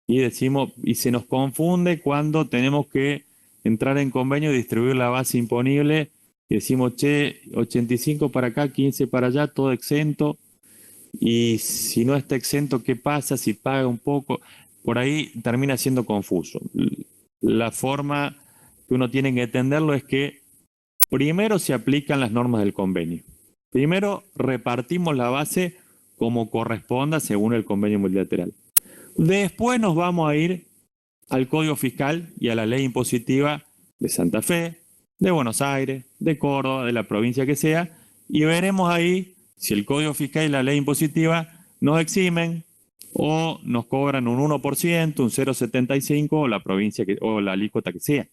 y se nos confunde cuando tenemos que entrar en convenio y distribuir la base imponible y decimos, 85 para acá, 15 para allá, todo exento. Y si no está exento, ¿qué pasa? Si paga un poco, por ahí termina siendo confuso. La forma que uno tiene que entenderlo es que primero se aplican las normas del convenio. Primero repartimos la base como corresponda según el convenio multilateral. Después nos vamos a ir al Código Fiscal y a la ley impositiva de Santa Fe, de Buenos Aires, de Córdoba, de la provincia que sea, y veremos ahí si el Código Fiscal y la ley impositiva nos eximen o nos cobran un 1%, un 0,75% o la provincia o la alícuota que sea.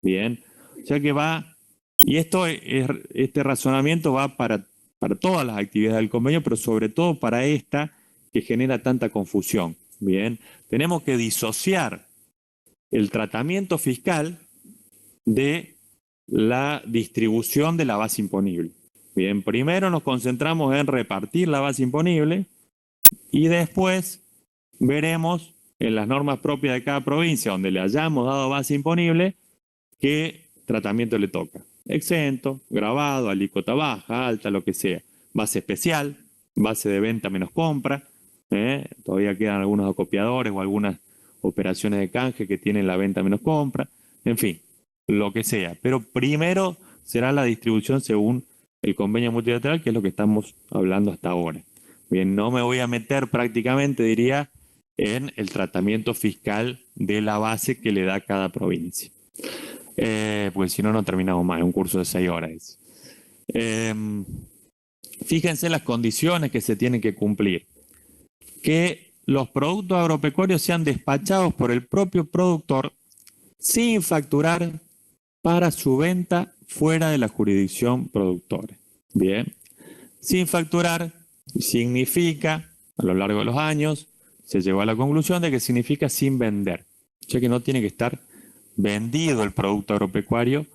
Bien, o sea que va, y este razonamiento va para todas las actividades del convenio, pero sobre todo para esta que genera tanta confusión. Bien, tenemos que disociar el tratamiento fiscal de la distribución de la base imponible. Bien, primero nos concentramos en repartir la base imponible y después veremos en las normas propias de cada provincia donde le hayamos dado base imponible qué tratamiento le toca. Exento, grabado, alícuota baja, alta, lo que sea. Base especial, base de venta menos compra. Todavía quedan algunos acopiadores o algunas operaciones de canje que tienen la venta menos compra. En fin, lo que sea. Pero primero será la distribución según el convenio multilateral, que es lo que estamos hablando hasta ahora. Bien, no me voy a meter prácticamente, diría, en el tratamiento fiscal de la base que le da cada provincia. Pues si no, no terminamos más, es un curso de 6 horas. Fíjense las condiciones que se tienen que cumplir. Que los productos agropecuarios sean despachados por el propio productor sin facturar para su venta fuera de la jurisdicción productora. Bien, sin facturar significa, a lo largo de los años, se llegó a la conclusión de que significa sin vender. O sea que no tiene que estar vendido el producto agropecuario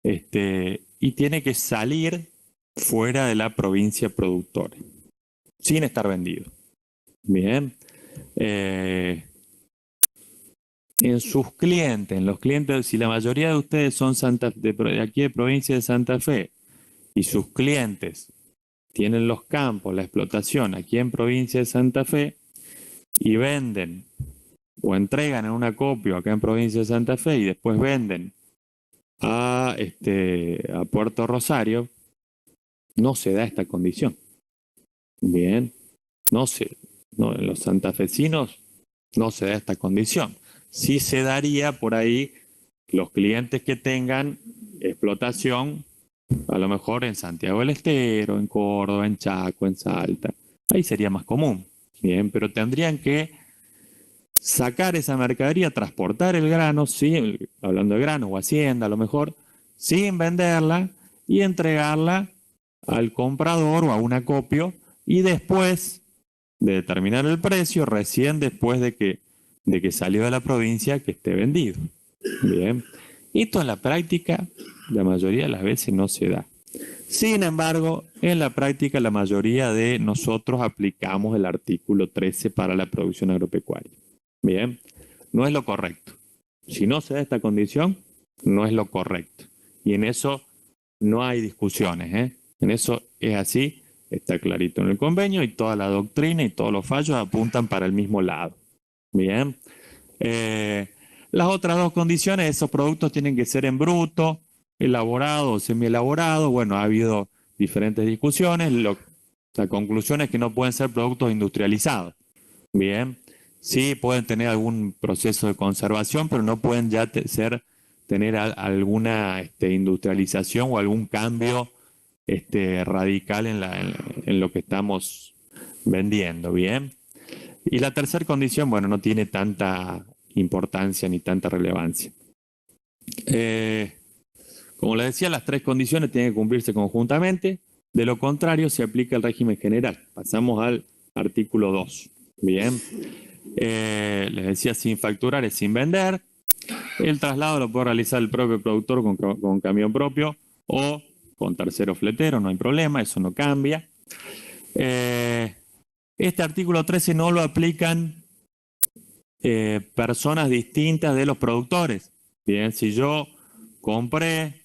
y tiene que salir fuera de la provincia productora, sin estar vendido. Bien. En sus clientes, en los clientes, si la mayoría de ustedes son de aquí de provincia de Santa Fe y sus clientes tienen los campos, la explotación aquí en provincia de Santa Fe y venden o entregan en un acopio acá en provincia de Santa Fe y después venden a Puerto Rosario, no se da esta condición. Bien, no, en los santafesinos no se da esta condición. Sí se daría por ahí los clientes que tengan explotación, a lo mejor en Santiago del Estero, en Córdoba, en Chaco, en Salta. Ahí sería más común. Bien, pero tendrían que sacar esa mercadería, transportar el grano, hablando de grano o hacienda a lo mejor, sin venderla y entregarla al comprador o a un acopio y después de determinar el precio, recién después de que salió de la provincia, que esté vendido. Bien. Esto en la práctica, la mayoría de las veces no se da. Sin embargo, en la práctica, la mayoría de nosotros aplicamos el artículo 13 para la producción agropecuaria. Bien, no es lo correcto. Si no se da esta condición, no es lo correcto. Y en eso no hay discusiones. En eso es así, está clarito en el convenio y toda la doctrina y todos los fallos apuntan para el mismo lado. Bien. Las otras dos condiciones, esos productos tienen que ser en bruto, elaborado o semielaborado. Bueno, ha habido diferentes discusiones. La conclusión es que no pueden ser productos industrializados. Bien. Sí, pueden tener algún proceso de conservación, pero no pueden ya tener alguna industrialización o algún cambio radical en lo que estamos vendiendo. Bien. Y la tercera condición, bueno, no tiene tanta importancia ni tanta relevancia. Como les decía, las tres condiciones tienen que cumplirse conjuntamente. De lo contrario, se aplica el régimen general. Pasamos al artículo 2. Bien. Les decía, sin facturar es sin vender. El traslado lo puede realizar el propio productor con camión propio o con tercero fletero, no hay problema, eso no cambia. Este artículo 13 no lo aplican personas distintas de los productores. Bien, si yo compré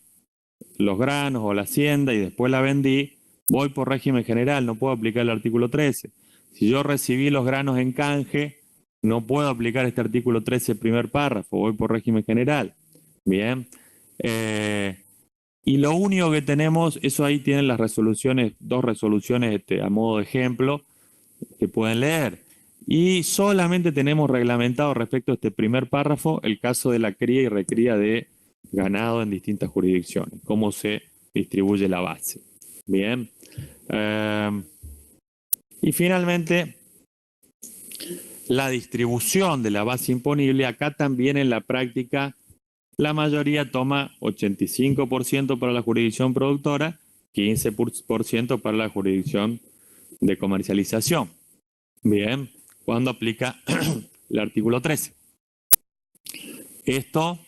los granos o la hacienda y después la vendí, voy por régimen general, no puedo aplicar el artículo 13. Si yo recibí los granos en canje, no puedo aplicar este artículo 13 primer párrafo, voy por régimen general. Bien. Y lo único que tenemos, eso ahí tienen las resoluciones, dos resoluciones a modo de ejemplo que pueden leer. Y solamente tenemos reglamentado respecto a este primer párrafo el caso de la cría y recría de ganado en distintas jurisdicciones, cómo se distribuye la base. Bien. Y finalmente, la distribución de la base imponible, acá también en la práctica, la mayoría toma 85% para la jurisdicción productora, 15% para la jurisdicción de comercialización. Bien, cuando aplica el artículo 13. Esto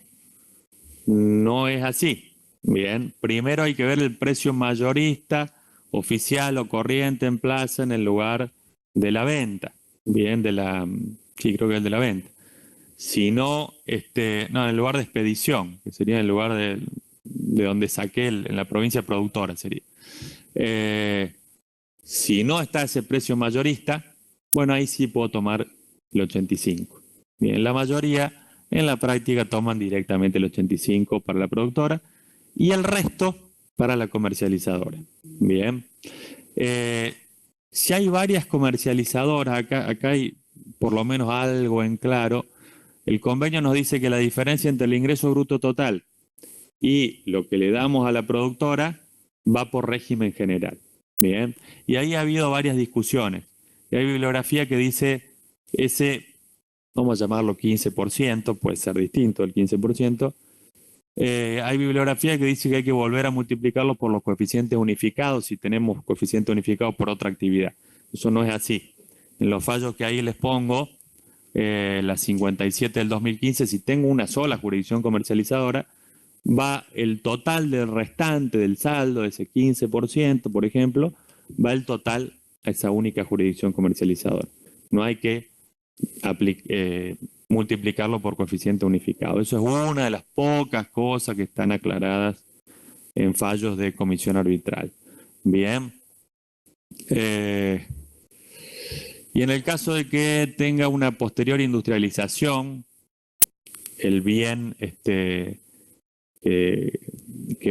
no es así. Bien, primero hay que ver el precio mayorista, oficial o corriente en plaza en el lugar de la venta. Bien, sí, creo que es el de la venta. Si no, no, en el lugar de expedición, que sería el lugar de donde saqué en la provincia productora sería. Si no está ese precio mayorista, bueno, ahí sí puedo tomar el 85. Bien, la mayoría en la práctica toman directamente el 85 para la productora y el resto para la comercializadora. Bien. Si hay varias comercializadoras, acá hay por lo menos algo en claro. El convenio nos dice que la diferencia entre el ingreso bruto total y lo que le damos a la productora va por régimen general. Bien. Y ahí ha habido varias discusiones. Y hay bibliografía que dice vamos a llamarlo 15%, puede ser distinto el 15%. Hay bibliografía que dice que hay que volver a multiplicarlo por los coeficientes unificados si tenemos coeficientes unificados por otra actividad. Eso no es así. En los fallos que ahí les pongo, la 57 del 2015, si tengo una sola jurisdicción comercializadora, va el total del restante del saldo, de ese 15%, por ejemplo, va el total a esa única jurisdicción comercializadora. No hay que multiplicarlo por coeficiente unificado. Eso es una de las pocas cosas que están aclaradas en fallos de comisión arbitral. Bien. Y en el caso de que tenga una posterior industrialización, el bien que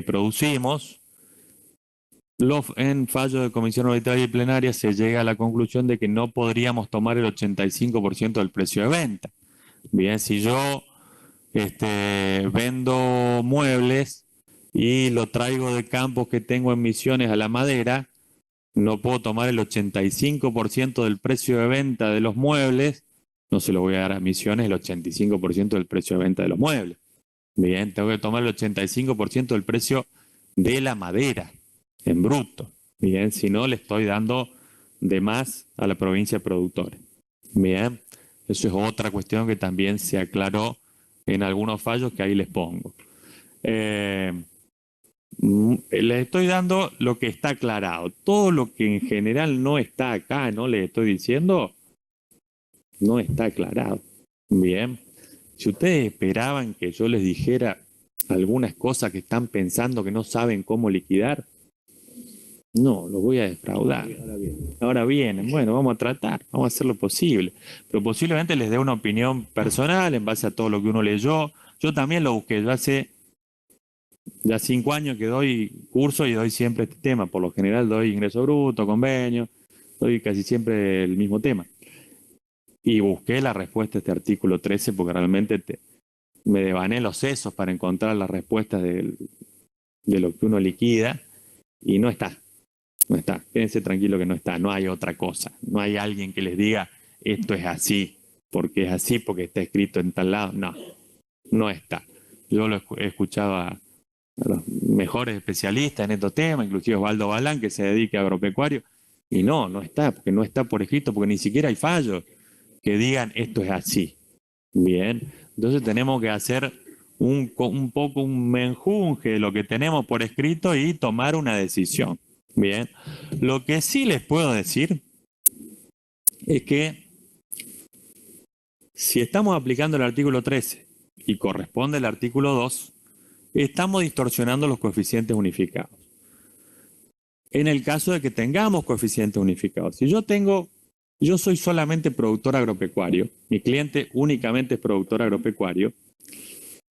producimos, en fallos de comisión arbitraria y plenaria se llega a la conclusión de que no podríamos tomar el 85% del precio de venta. Bien, si yo vendo muebles y lo traigo de campos que tengo en Misiones a La Madera, no puedo tomar el 85% del precio de venta de los muebles, no se lo voy a dar a Misiones el 85% del precio de venta de los muebles. Bien, tengo que tomar el 85% del precio de la madera en bruto. Bien, si no le estoy dando de más a la provincia productora. Bien, eso es otra cuestión que también se aclaró en algunos fallos que ahí les pongo. Les estoy dando lo que está aclarado. Todo lo que en general no está acá, no les estoy diciendo, no está aclarado. Bien. Si ustedes esperaban que yo les dijera algunas cosas que están pensando que no saben cómo liquidar, no, los voy a defraudar. Ahora vienen, bueno, vamos a tratar, vamos a hacer lo posible. Pero posiblemente les dé una opinión personal en base a todo lo que uno leyó. Yo también lo busqué, yo hace ya 5 años que doy curso y doy siempre este tema. Por lo general doy ingreso bruto, convenio, doy casi siempre el mismo tema. Y busqué la respuesta a este artículo 13 porque realmente me devané los sesos para encontrar las respuestas de lo que uno liquida y no está. No está. Quédense tranquilo que no está. No hay otra cosa. No hay alguien que les diga esto es así porque es así, porque está escrito en tal lado. No, no está. Yo lo he escuchado a los mejores especialistas en estos temas, inclusive Osvaldo Balán, que se dedica a agropecuario, y no está, porque no está por escrito, porque ni siquiera hay fallos que digan esto es así. Bien, entonces tenemos que hacer un poco un menjunje de lo que tenemos por escrito y tomar una decisión. Bien, lo que sí les puedo decir es que si estamos aplicando el artículo 13 y corresponde el artículo 2, estamos distorsionando los coeficientes unificados. En el caso de que tengamos coeficientes unificados, si yo soy solamente productor agropecuario, mi cliente únicamente es productor agropecuario,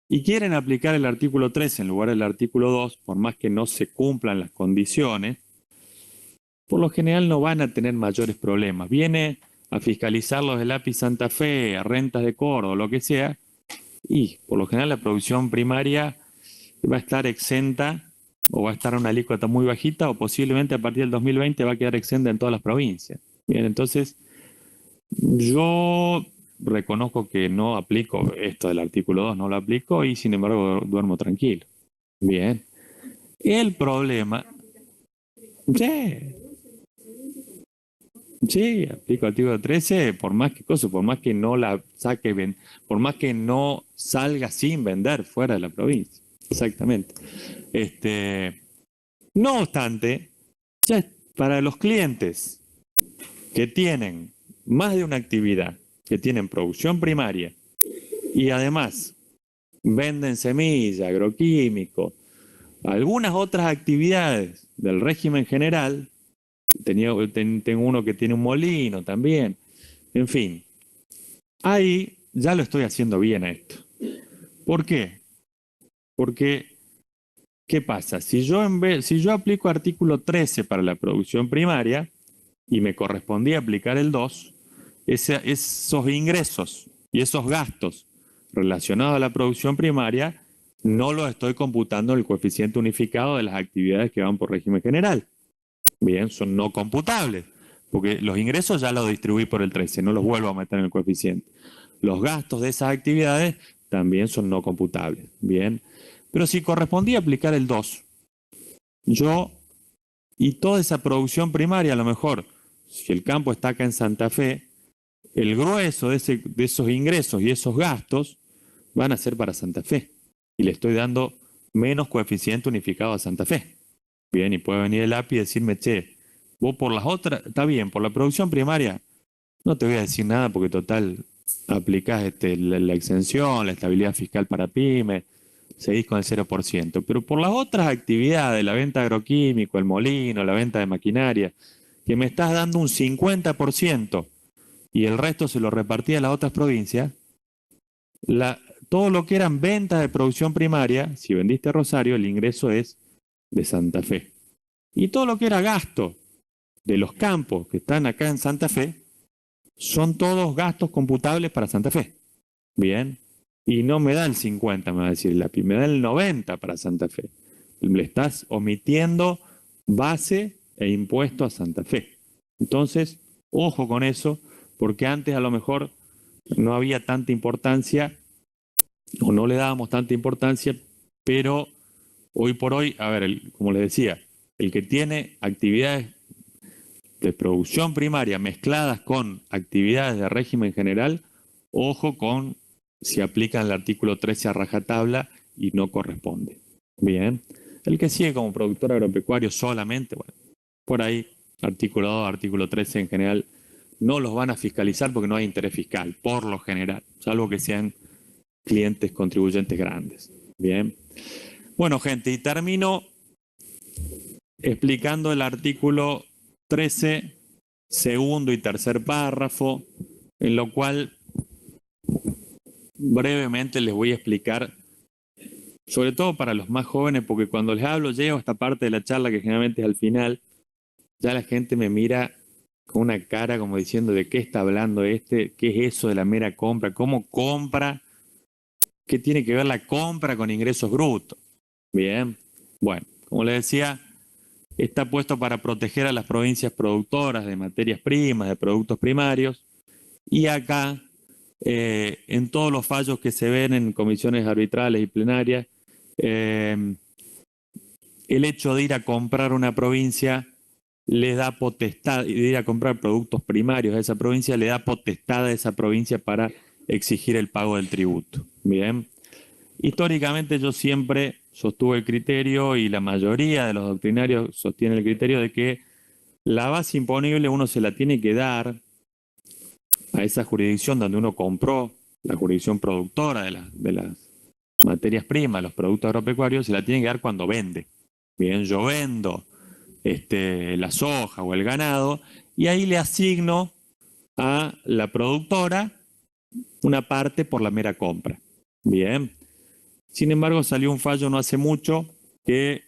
y quieren aplicar el artículo 13 en lugar del artículo 2, por más que no se cumplan las condiciones, por lo general no van a tener mayores problemas. Viene a fiscalizarlos del API Santa Fe, a rentas de Córdoba, lo que sea, y por lo general la producción primaria va a estar exenta o va a estar a una alícuota muy bajita o posiblemente a partir del 2020 va a quedar exenta en todas las provincias. Bien, entonces yo reconozco que no aplico esto del artículo 2, no lo aplico y sin embargo duermo tranquilo. Bien. El problema... Sí. Sí, aplico artículo 13 por más que cosa, por más que no la saque, por más que no salga sin vender fuera de la provincia. Exactamente. No obstante, ya para los clientes que tienen más de una actividad, que tienen producción primaria y además venden semilla, agroquímico, algunas otras actividades del régimen general, tengo uno que tiene un molino también, en fin, ahí ya lo estoy haciendo bien a esto. ¿Por qué? Porque, ¿qué pasa? Si yo aplico artículo 13 para la producción primaria y me correspondía aplicar el 2, esos ingresos y esos gastos relacionados a la producción primaria no los estoy computando en el coeficiente unificado de las actividades que van por régimen general. Bien, son no computables, porque los ingresos ya los distribuí por el 13, no los vuelvo a meter en el coeficiente. Los gastos de esas actividades también son no computables. Bien, pero si correspondía aplicar el 2, yo y toda esa producción primaria, a lo mejor, si el campo está acá en Santa Fe, el grueso de esos ingresos y esos gastos van a ser para Santa Fe. Y le estoy dando menos coeficiente unificado a Santa Fe. Bien, y puede venir el API y decirme, che, vos por las otras, está bien, por la producción primaria, no te voy a decir nada porque total, aplicás la exención, la estabilidad fiscal para pymes, seguís con el 0%. Pero por las otras actividades, la venta de agroquímico, el molino, la venta de maquinaria, que me estás dando un 50% y el resto se lo repartía a las otras provincias, todo lo que eran ventas de producción primaria, si vendiste Rosario, el ingreso es de Santa Fe. Y todo lo que era gasto de los campos que están acá en Santa Fe, son todos gastos computables para Santa Fe. Bien. Y no me da el 50, me va a decir el API, me da el 90 para Santa Fe. Le estás omitiendo base e impuesto a Santa Fe. Entonces, ojo con eso, porque antes a lo mejor no había tanta importancia o no le dábamos tanta importancia, pero hoy por hoy, a ver, como les decía, el que tiene actividades de producción primaria mezcladas con actividades de régimen general, ojo con si aplican el artículo 13 a rajatabla y no corresponde. Bien. El que sigue como productor agropecuario solamente, bueno, por ahí, artículo 2, artículo 13 en general, no los van a fiscalizar porque no hay interés fiscal, por lo general, salvo que sean clientes contribuyentes grandes. Bien. Bueno, gente, y termino explicando el artículo 13, segundo y tercer párrafo, en lo cual brevemente les voy a explicar, sobre todo para los más jóvenes, porque cuando les hablo, llego a esta parte de la charla que generalmente es al final, ya la gente me mira con una cara como diciendo de qué está hablando qué es eso de la mera compra, cómo compra, qué tiene que ver la compra con ingresos brutos. Bien, bueno, como les decía, está puesto para proteger a las provincias productoras de materias primas, de productos primarios, y acá, en todos los fallos que se ven en comisiones arbitrales y plenarias, el hecho de ir a comprar una provincia le da potestad, y de ir a comprar productos primarios a esa provincia, le da potestad a esa provincia para exigir el pago del tributo. Bien. Históricamente yo siempre sostuve el criterio, y la mayoría de los doctrinarios sostienen el criterio, de que la base imponible uno se la tiene que dar a esa jurisdicción donde uno compró, la jurisdicción productora de las materias primas, los productos agropecuarios, se la tiene que dar cuando vende. Bien, yo vendo la soja o el ganado, y ahí le asigno a la productora una parte por la mera compra. Bien. Sin embargo, salió un fallo no hace mucho que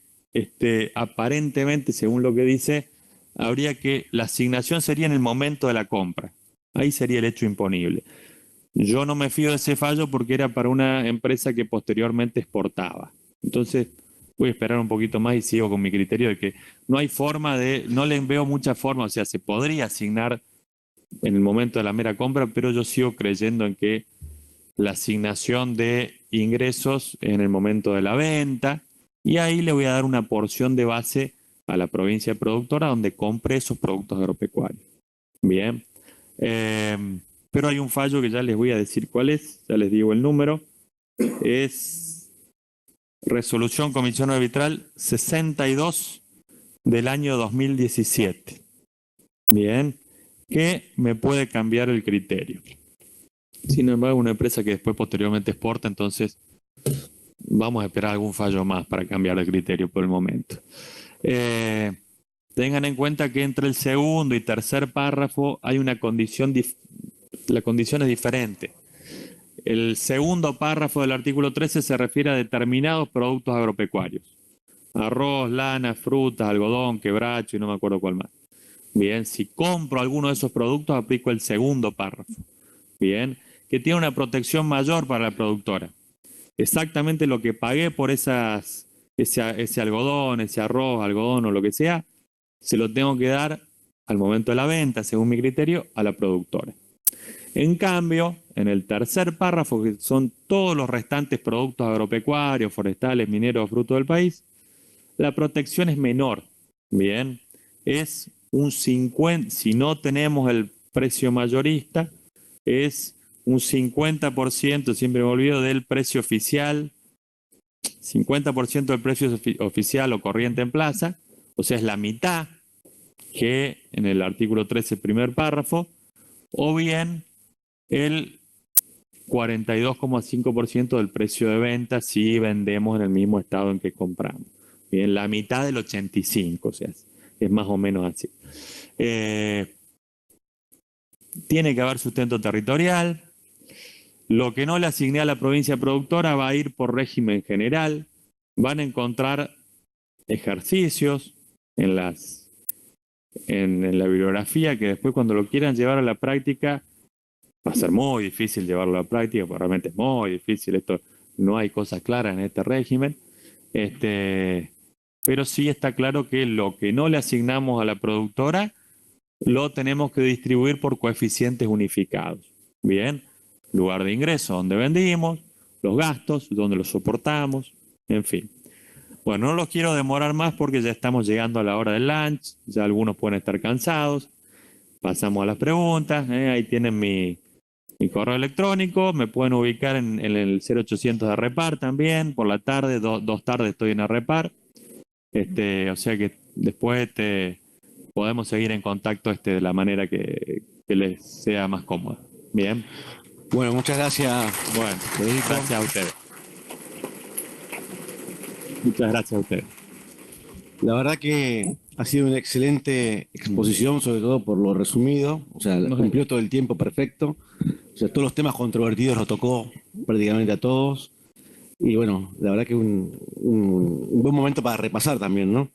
aparentemente, según lo que dice, habría que la asignación sería en el momento de la compra. Ahí sería el hecho imponible. Yo no me fío de ese fallo porque era para una empresa que posteriormente exportaba. Entonces, voy a esperar un poquito más y sigo con mi criterio de que no hay forma no le veo mucha forma, o sea, se podría asignar en el momento de la mera compra, pero yo sigo creyendo en que la asignación de ingresos en el momento de la venta, y ahí le voy a dar una porción de base a la provincia productora donde compre esos productos agropecuarios. Bien. Pero hay un fallo que ya les voy a decir cuál es, ya les digo el número. Es Resolución Comisión Arbitral 62 del año 2017. Bien. Que me puede cambiar el criterio. Sin embargo, una empresa que después posteriormente exporta, entonces vamos a esperar algún fallo más para cambiar el criterio por el momento. Tengan en cuenta que entre el segundo y tercer párrafo hay una condición, la condición es diferente. El segundo párrafo del artículo 13 se refiere a determinados productos agropecuarios. Arroz, lana, frutas, algodón, quebracho y no me acuerdo cuál más. Bien, si compro alguno de esos productos, aplico el segundo párrafo. Bien, que tiene una protección mayor para la productora. Exactamente lo que pagué por ese algodón, ese arroz, algodón o lo que sea, se lo tengo que dar al momento de la venta, según mi criterio, a la productora. En cambio, en el tercer párrafo, que son todos los restantes productos agropecuarios, forestales, mineros o frutos del país, la protección es menor. Bien, es un 50, si no tenemos el precio mayorista, es un 50%, siempre me olvido, del precio oficial, 50% del precio oficial o corriente en plaza, o sea, es la mitad que en el artículo 13, primer párrafo, o bien el 42,5% del precio de venta si vendemos en el mismo estado en que compramos. Bien, la mitad del 85%, o sea, es más o menos así. Tiene que haber sustento territorial. Lo que no le asigné a la provincia productora va a ir por régimen general. Van a encontrar ejercicios en la bibliografía que después cuando lo quieran llevar a la práctica va a ser muy difícil llevarlo a la práctica, porque realmente es muy difícil. Esto, no hay cosas claras en este régimen. Pero sí está claro que lo que no le asignamos a la productora lo tenemos que distribuir por coeficientes unificados. Bien, lugar de ingreso donde vendimos, los gastos donde los soportamos, en fin. Bueno, no los quiero demorar más porque ya estamos llegando a la hora del lunch, ya algunos pueden estar cansados. Pasamos a las preguntas, ahí tienen mi correo electrónico, me pueden ubicar en el 0800 de Repar también, por la tarde, dos tardes estoy en Repar. O sea que después podemos seguir en contacto de la manera que les sea más cómoda. Bien. Bueno, muchas gracias. Bueno, Federico. gracias a ustedes. Muchas gracias a ustedes. La verdad que ha sido una excelente exposición, sobre todo por lo resumido. O sea, cumplió todo el tiempo perfecto. O sea, todos los temas controvertidos los tocó prácticamente a todos. Y bueno, la verdad que un buen momento para repasar también, ¿no?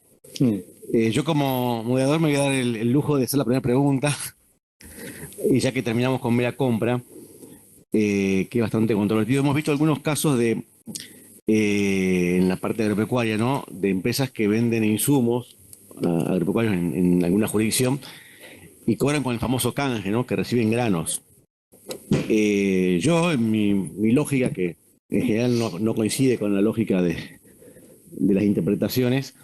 Yo como moderador me voy a dar el lujo de hacer la primera pregunta. Y ya que terminamos con mera compra, que es bastante controvertido, hemos visto algunos casos de en la parte agropecuaria, ¿no? De empresas que venden insumos agropecuarios en alguna jurisdicción y cobran con el famoso canje, ¿no? Que reciben granos. Yo, en mi lógica, que en general no coincide con la lógica de las interpretaciones,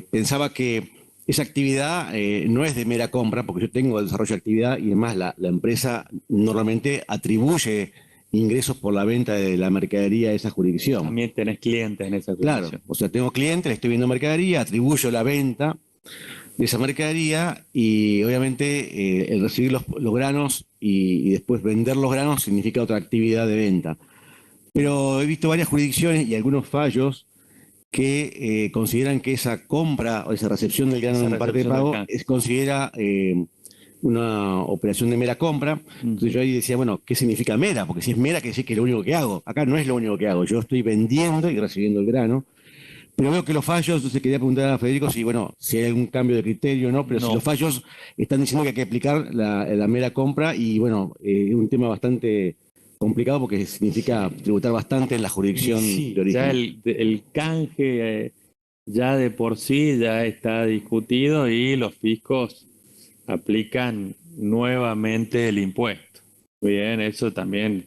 pensaba que esa actividad no es de mera compra, porque yo tengo el desarrollo de actividad y además la empresa normalmente atribuye ingresos por la venta de la mercadería a esa jurisdicción. También tenés clientes en esa jurisdicción. Claro, o sea, tengo clientes, le estoy viendo mercadería, atribuyo la venta de esa mercadería y obviamente el recibir los granos y después vender los granos significa otra actividad de venta. Pero he visto varias jurisdicciones y algunos fallos que consideran que esa compra o esa recepción del grano en parte de pago es considera una operación de mera compra. Entonces yo ahí decía, bueno, ¿qué significa mera? Porque si es mera, quiere decir que es lo único que hago. Acá no es lo único que hago. Yo estoy vendiendo y recibiendo el grano. Pero veo que los fallos, entonces quería preguntar a Federico si hay algún cambio de criterio o no, pero si los fallos están diciendo que hay que aplicar la mera compra y bueno, es un tema bastante complicado porque significa tributar bastante en la jurisdicción de origen. Ya el canje ya de por sí ya está discutido y los fiscos aplican nuevamente el impuesto. Bien, eso también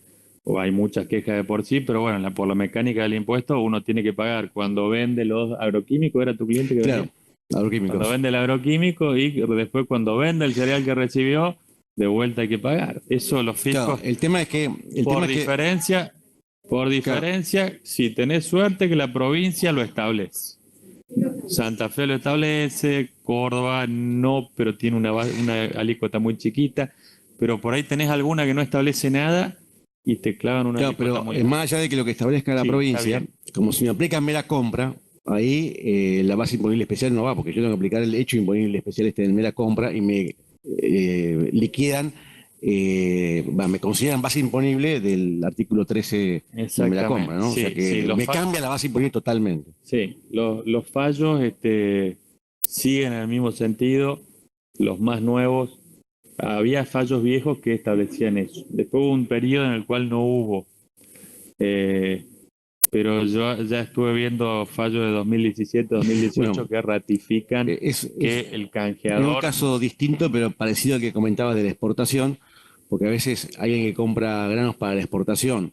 hay muchas quejas de por sí, pero bueno, por la mecánica del impuesto uno tiene que pagar cuando vende los agroquímicos. ¿Era tu cliente que vendía? Agroquímicos. Cuando vende el agroquímico y después cuando vende el cereal que recibió, de vuelta hay que pagar. Eso los fiscos, Claro, el tema es que... por diferencia, si tenés suerte que la provincia lo establece. Santa Fe lo establece, Córdoba no, pero tiene una alícuota muy chiquita, pero por ahí tenés alguna que no establece nada y te clavan una Claro, alícuota pero muy alta. más allá de que lo que establezca la Sí, provincia, está bien. como si me aplican mera compra, ahí la base imponible especial no va, porque yo tengo que aplicar el hecho imponible especial en mera compra y me liquidan, me consideran base imponible del artículo 13 de mera compra, Exactamente. ¿no? O sea Sí, que sí, me cambia la base imponible totalmente. sí, los fallos siguen en el mismo sentido, los más nuevos. Había fallos viejos que establecían eso. Después hubo un periodo en el cual no hubo. Eh, pero yo ya estuve viendo fallos de 2017, 2018 Bueno, que ratifican es que el un canjeador... caso distinto, pero parecido al que comentabas de la exportación, porque a veces alguien que compra granos para la exportación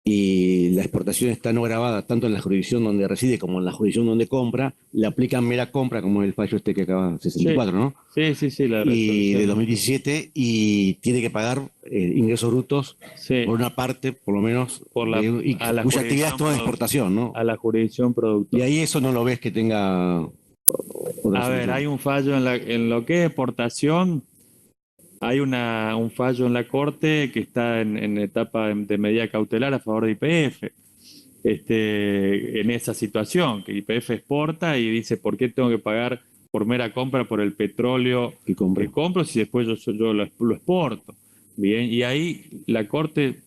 y la exportación está no grabada tanto en la jurisdicción donde reside como en la jurisdicción donde compra, le aplican mera compra, como es el fallo este que acaba, 64, Sí, ¿no? sí, la Y de resolución. 2017, y tiene que pagar ingresos brutos Sí, por una parte, por lo menos, a la cuya actividad es jurisdicción toda de exportación, ¿no? a la jurisdicción Y productora. ahí eso no lo ves que tenga otra A ver, hay solución. un fallo en lo que es exportación. Hay un fallo en la Corte que está en etapa de medida cautelar a favor de YPF. En esa situación, que YPF exporta y dice, ¿por qué tengo que pagar por mera compra por el petróleo Que compra. que compro si después yo lo exporto? Bien, y ahí la Corte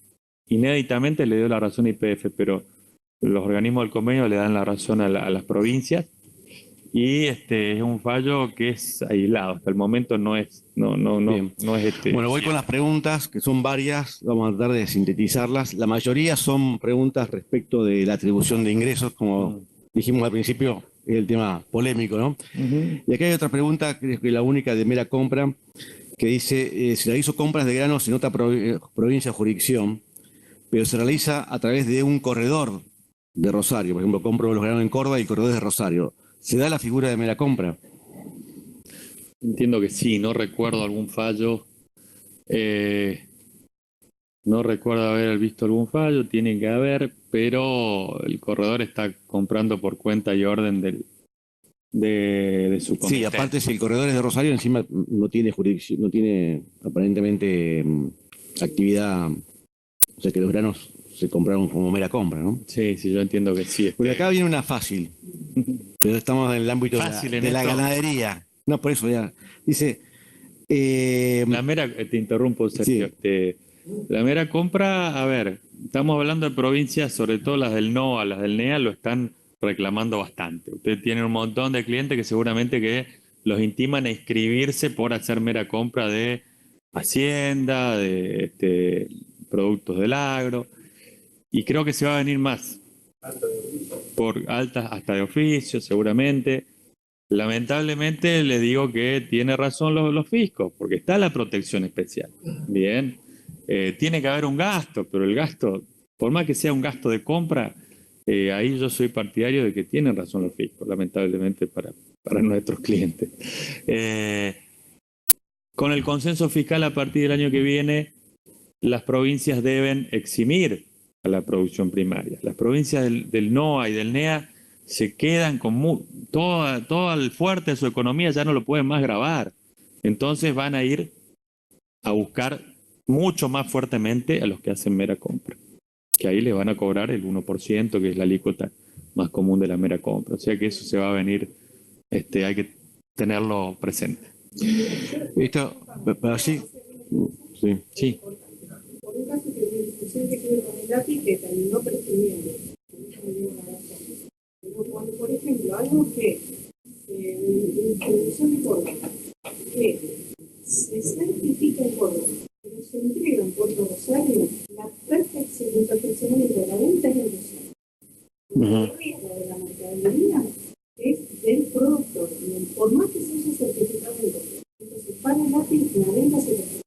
inéditamente le dio la razón a YPF, pero los organismos del convenio le dan la razón a las provincias y es un fallo que es aislado. Hasta el momento no es, Bien. no es Bueno, voy con las cierto. preguntas, que son varias, vamos a tratar de sintetizarlas. La mayoría son preguntas respecto de la atribución de ingresos, como dijimos al principio, es el tema polémico, ¿no? Ujú. Y acá hay otra pregunta, que es la única de mera compra, que dice, se realizó compras de granos en otra provincia o jurisdicción, pero se realiza a través de un corredor de Rosario. Por ejemplo, compro los granos en Córdoba y el corredor es de Rosario. ¿Se da la figura de mera compra? Entiendo que sí, no recuerdo algún fallo. No recuerdo haber visto algún fallo, tiene que haber, pero el corredor está comprando por cuenta y orden de su Sí, comité. aparte si el corredor es de Rosario, encima no tiene jurisdicción, no tiene aparentemente actividad, o sea que los granos se compraron como mera compra, ¿no? Sí, yo entiendo que sí. Porque acá viene una fácil, pero estamos en el ámbito Fácil en de la esto. ganadería. No, por eso ya. Dice, La mera, te interrumpo, Sergio. sí, La mera compra, a ver, estamos hablando de provincias, sobre todo las del NOA, las del NEA, lo están reclamando bastante. Ustedes tienen un montón de clientes que seguramente que los intiman a inscribirse por hacer mera compra de hacienda, de productos del agro, y creo que se va a venir más, por altas hasta de oficio, seguramente. Lamentablemente le digo que tiene razón los fiscos, porque está la protección especial. Bien, tiene que haber un gasto, pero el gasto, por más que sea un gasto de compra, ahí yo soy partidario de que tienen razón los fiscos, lamentablemente para nuestros clientes. Con el consenso fiscal a partir del año que viene, las provincias deben eximir a la producción primaria. Las provincias del NOA y del NEA se quedan con todo el fuerte de su economía, ya no lo pueden más grabar. Entonces van a ir a buscar mucho más fuertemente a los que hacen mera compra, que ahí les van a cobrar el 1%, que es la alícuota más común de la mera compra. O sea que eso se va a venir, hay que tenerlo presente. esto, así, sí. Sí. Por un caso que de discusión que tuve con el API que terminó prescribiendo. Pero cuando, por ejemplo, algo que introducción de Córdoba, que se certifica en Córdoba, pero se entrega en Puerto Rosario, la perfeccionamiento de la venta es en Rosario. El riesgo de la mercadería es del productor, por más que se haya certificado en Córdoba. Entonces, para el API, la venta se perfecciona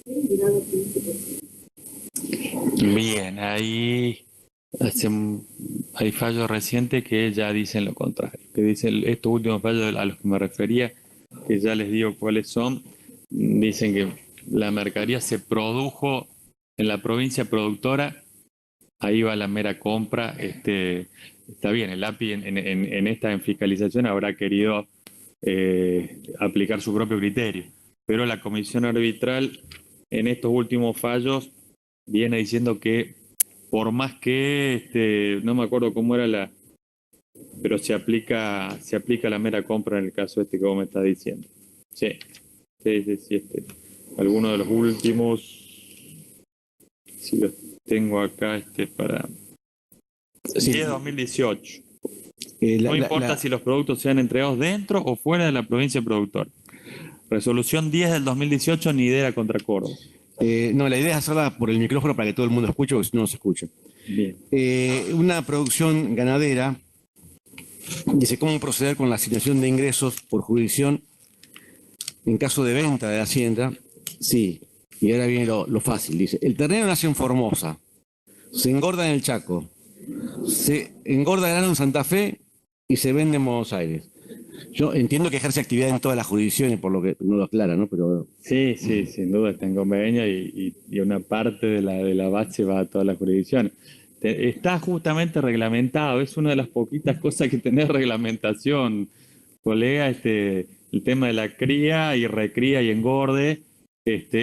en llegado al 15%. Bien, ahí hay fallos recientes que ya dicen lo contrario, que dicen estos últimos fallos a los que me refería, que ya les digo cuáles son, dicen que la mercadería se produjo en la provincia productora, ahí va la mera compra. Está bien, el API en esta fiscalización habrá querido aplicar su propio criterio, pero la comisión arbitral en estos últimos fallos viene diciendo que por más que, no me acuerdo cómo era pero se aplica la mera compra en el caso que vos me estás diciendo. Sí. Alguno de los últimos, si los tengo acá, para... Sí. 10-2018. No importa si los productos sean entregados dentro o fuera de la provincia productora. Resolución 10 del 2018, Nidera contra Córdoba. No, la idea es hacerla por el micrófono para que todo el mundo escuche, porque si no, no se escucha. Bien. Una producción ganadera dice cómo proceder con la asignación de ingresos por jurisdicción en caso de venta de la hacienda. Sí, y ahora viene lo fácil. Dice, el ternero nace en Formosa, se engorda en el Chaco, se engorda grano en Santa Fe y se vende en Buenos Aires. Yo entiendo que ejerce actividad en todas las jurisdicciones, por lo que no lo aclara, ¿no? Pero Sí, sin duda está en convenio y una parte de la base va a todas las jurisdicciones. Está justamente reglamentado, es una de las poquitas cosas que tenés reglamentación, colega, el tema de la cría y recría y engorde,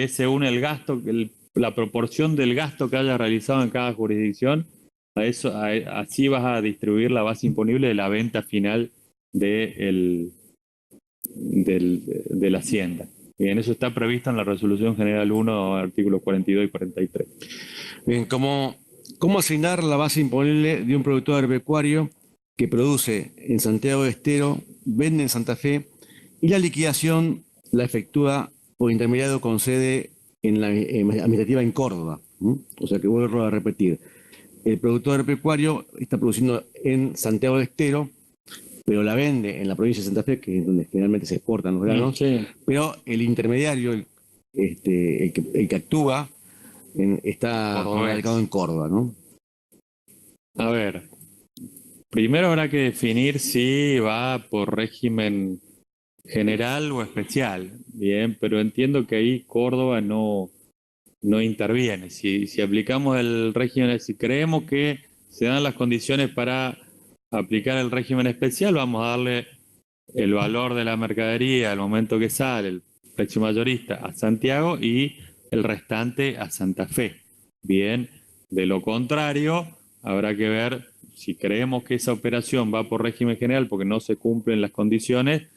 según el gasto, la proporción del gasto que haya realizado en cada jurisdicción, así vas a distribuir la base imponible de la venta final de la hacienda. Bien, eso está previsto en la Resolución General 1, artículos 42 y 43. bien, ¿cómo asignar la base imponible de un productor agropecuario que produce en Santiago del Estero, vende en Santa Fe y la liquidación la efectúa por intermediario con sede en la administrativa en Córdoba? O sea que vuelvo a repetir. El productor agropecuario está produciendo en Santiago del Estero, pero la vende en la provincia de Santa Fe, que es donde generalmente se exportan los granos, Sí. pero el intermediario, el que actúa, está Cordobés. radicado en Córdoba, ¿no? A ver, primero habrá que definir si va por régimen general o especial. Bien, pero entiendo que ahí Córdoba no interviene. Si aplicamos el régimen, si creemos que se dan las condiciones para aplicar el régimen especial, vamos a darle el valor de la mercadería al momento que sale, el precio mayorista a Santiago y el restante a Santa Fe. Bien, de lo contrario, habrá que ver si creemos que esa operación va por régimen general porque no se cumplen las condiciones,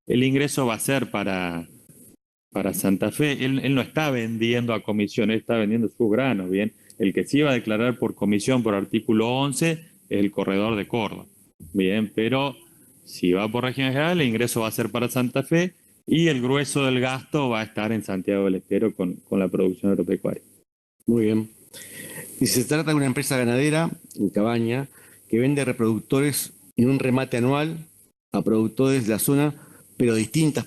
el ingreso va a ser para Santa Fe. Él no está vendiendo a comisión, él está vendiendo sus granos, bien. El que sí va a declarar por comisión por artículo 11 es el corredor de Córdoba, bien, pero si va por régimen general, el ingreso va a ser para Santa Fe y el grueso del gasto va a estar en Santiago del Estero con la producción agropecuaria. Muy bien. Y se trata de una empresa ganadera en Cabaña que vende reproductores en un remate anual a productores de la zona, pero de distintas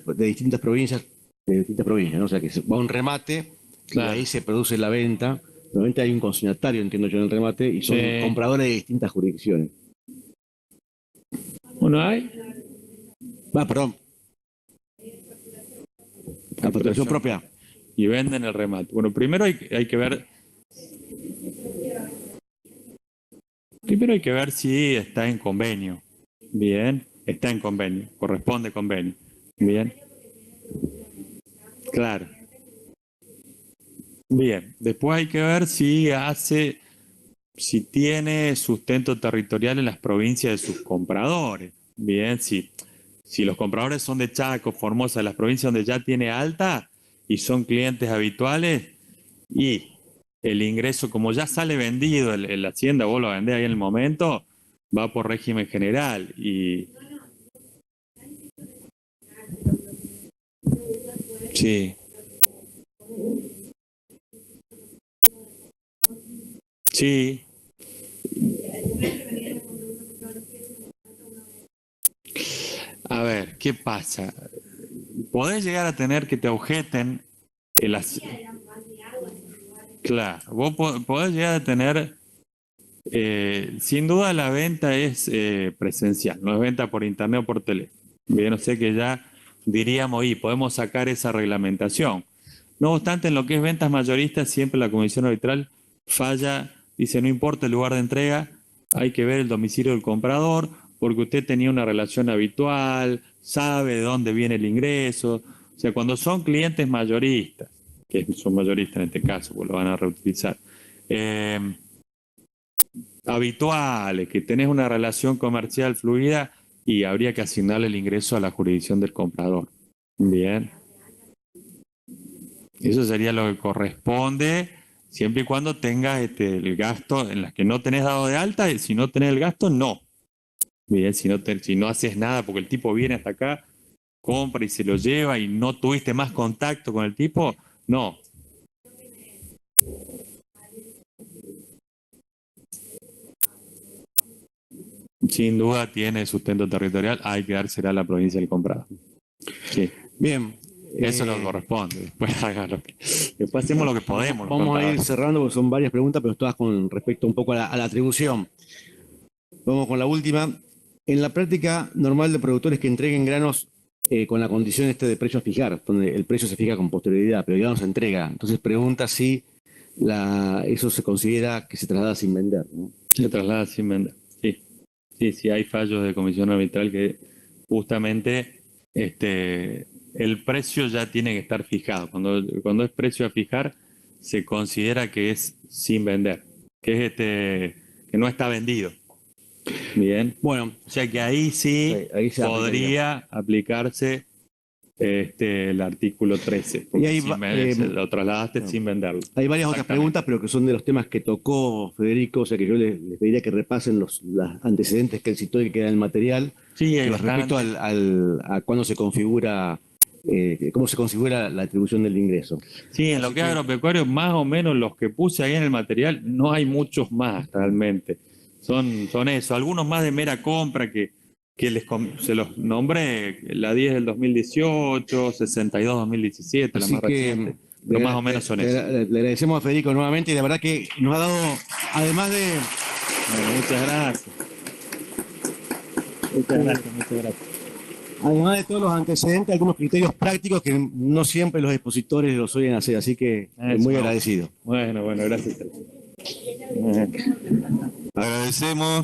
provincias, ¿no? O sea que va a un remate Claro. y ahí se produce la venta. Normalmente hay un consignatario, entiendo yo, en el remate, y son Sí. compradores de distintas jurisdicciones. Bueno, hay Perdón. La facturación propia. y venden el remate. Bueno, primero hay que ver. Primero hay que ver si está en convenio. Bien, está en convenio, corresponde convenio. Bien. Claro. Bien, después hay que ver si tiene sustento territorial en las provincias de sus compradores. Bien, si los compradores son de Chaco, Formosa, las provincias donde ya tiene alta y son clientes habituales, y el ingreso, como ya sale vendido en la hacienda, vos lo vendés ahí en el momento, va por régimen general. Y sí. Sí. A ver, ¿qué pasa? Podés llegar a tener que te objeten Claro, vos podés llegar a tener Sin duda la venta es presencial, no es venta por internet o por teléfono. Bien, no sé que ya diríamos, y podemos sacar esa reglamentación. No obstante, en lo que es ventas mayoristas, siempre la Comisión Arbitral falla, dice, no importa el lugar de entrega, hay que ver el domicilio del comprador, porque usted tenía una relación habitual, sabe de dónde viene el ingreso. O sea, cuando son clientes mayoristas, que son mayoristas en este caso, pues lo van a reutilizar, habituales, que tenés una relación comercial fluida y habría que asignarle el ingreso a la jurisdicción del comprador. Bien. Eso sería lo que corresponde, siempre y cuando tengas el gasto en las que no tenés dado de alta, y si no tenés el gasto, no. Bien, si no haces nada porque el tipo viene hasta acá, compra y se lo lleva y no tuviste más contacto con el tipo, no. Sin duda tiene sustento territorial, hay que dársela a la provincia del comprador. Sí. Bien. Eso no corresponde. Después hacemos lo que podemos. Vamos a ir cerrando porque son varias preguntas, pero todas con respecto un poco a la atribución. Vamos con la última. En la práctica normal de productores que entreguen granos con la condición de precio a fijar, donde el precio se fija con posterioridad, pero ya no se entrega. Entonces pregunta si eso se considera que se traslada sin vender, ¿no? Se traslada sin vender, sí. Sí, hay fallos de comisión arbitral que justamente el precio ya tiene que estar fijado. Cuando es precio a fijar, se considera que es sin vender, que es que no está vendido. Bien. Bueno, o sea que ahí sí, ahí se podría aplicarse el artículo 13. Y ahí lo trasladaste sin venderlo. Hay varias otras preguntas, pero que son de los temas que tocó Federico, o sea que yo les pediría que repasen los antecedentes que él citó y que quedan en el material. Sí, respecto a cuándo se configura, cómo se configura la atribución del ingreso. Sí, en lo que es agropecuario, más o menos los que puse ahí en el material, no hay muchos más realmente. Son eso, algunos más de mera compra que se los nombré, la 10 del 2018, 62 2017, la Así más reciente. Pero más o menos son esos. Le agradecemos a Federico nuevamente y la verdad que nos ha dado, además de... Bueno, muchas gracias. Muchas gracias. Además de todos los antecedentes, algunos criterios prácticos que no siempre los expositores los oyen hacer, así que muy agradecido. Bueno, gracias. Agradecemos.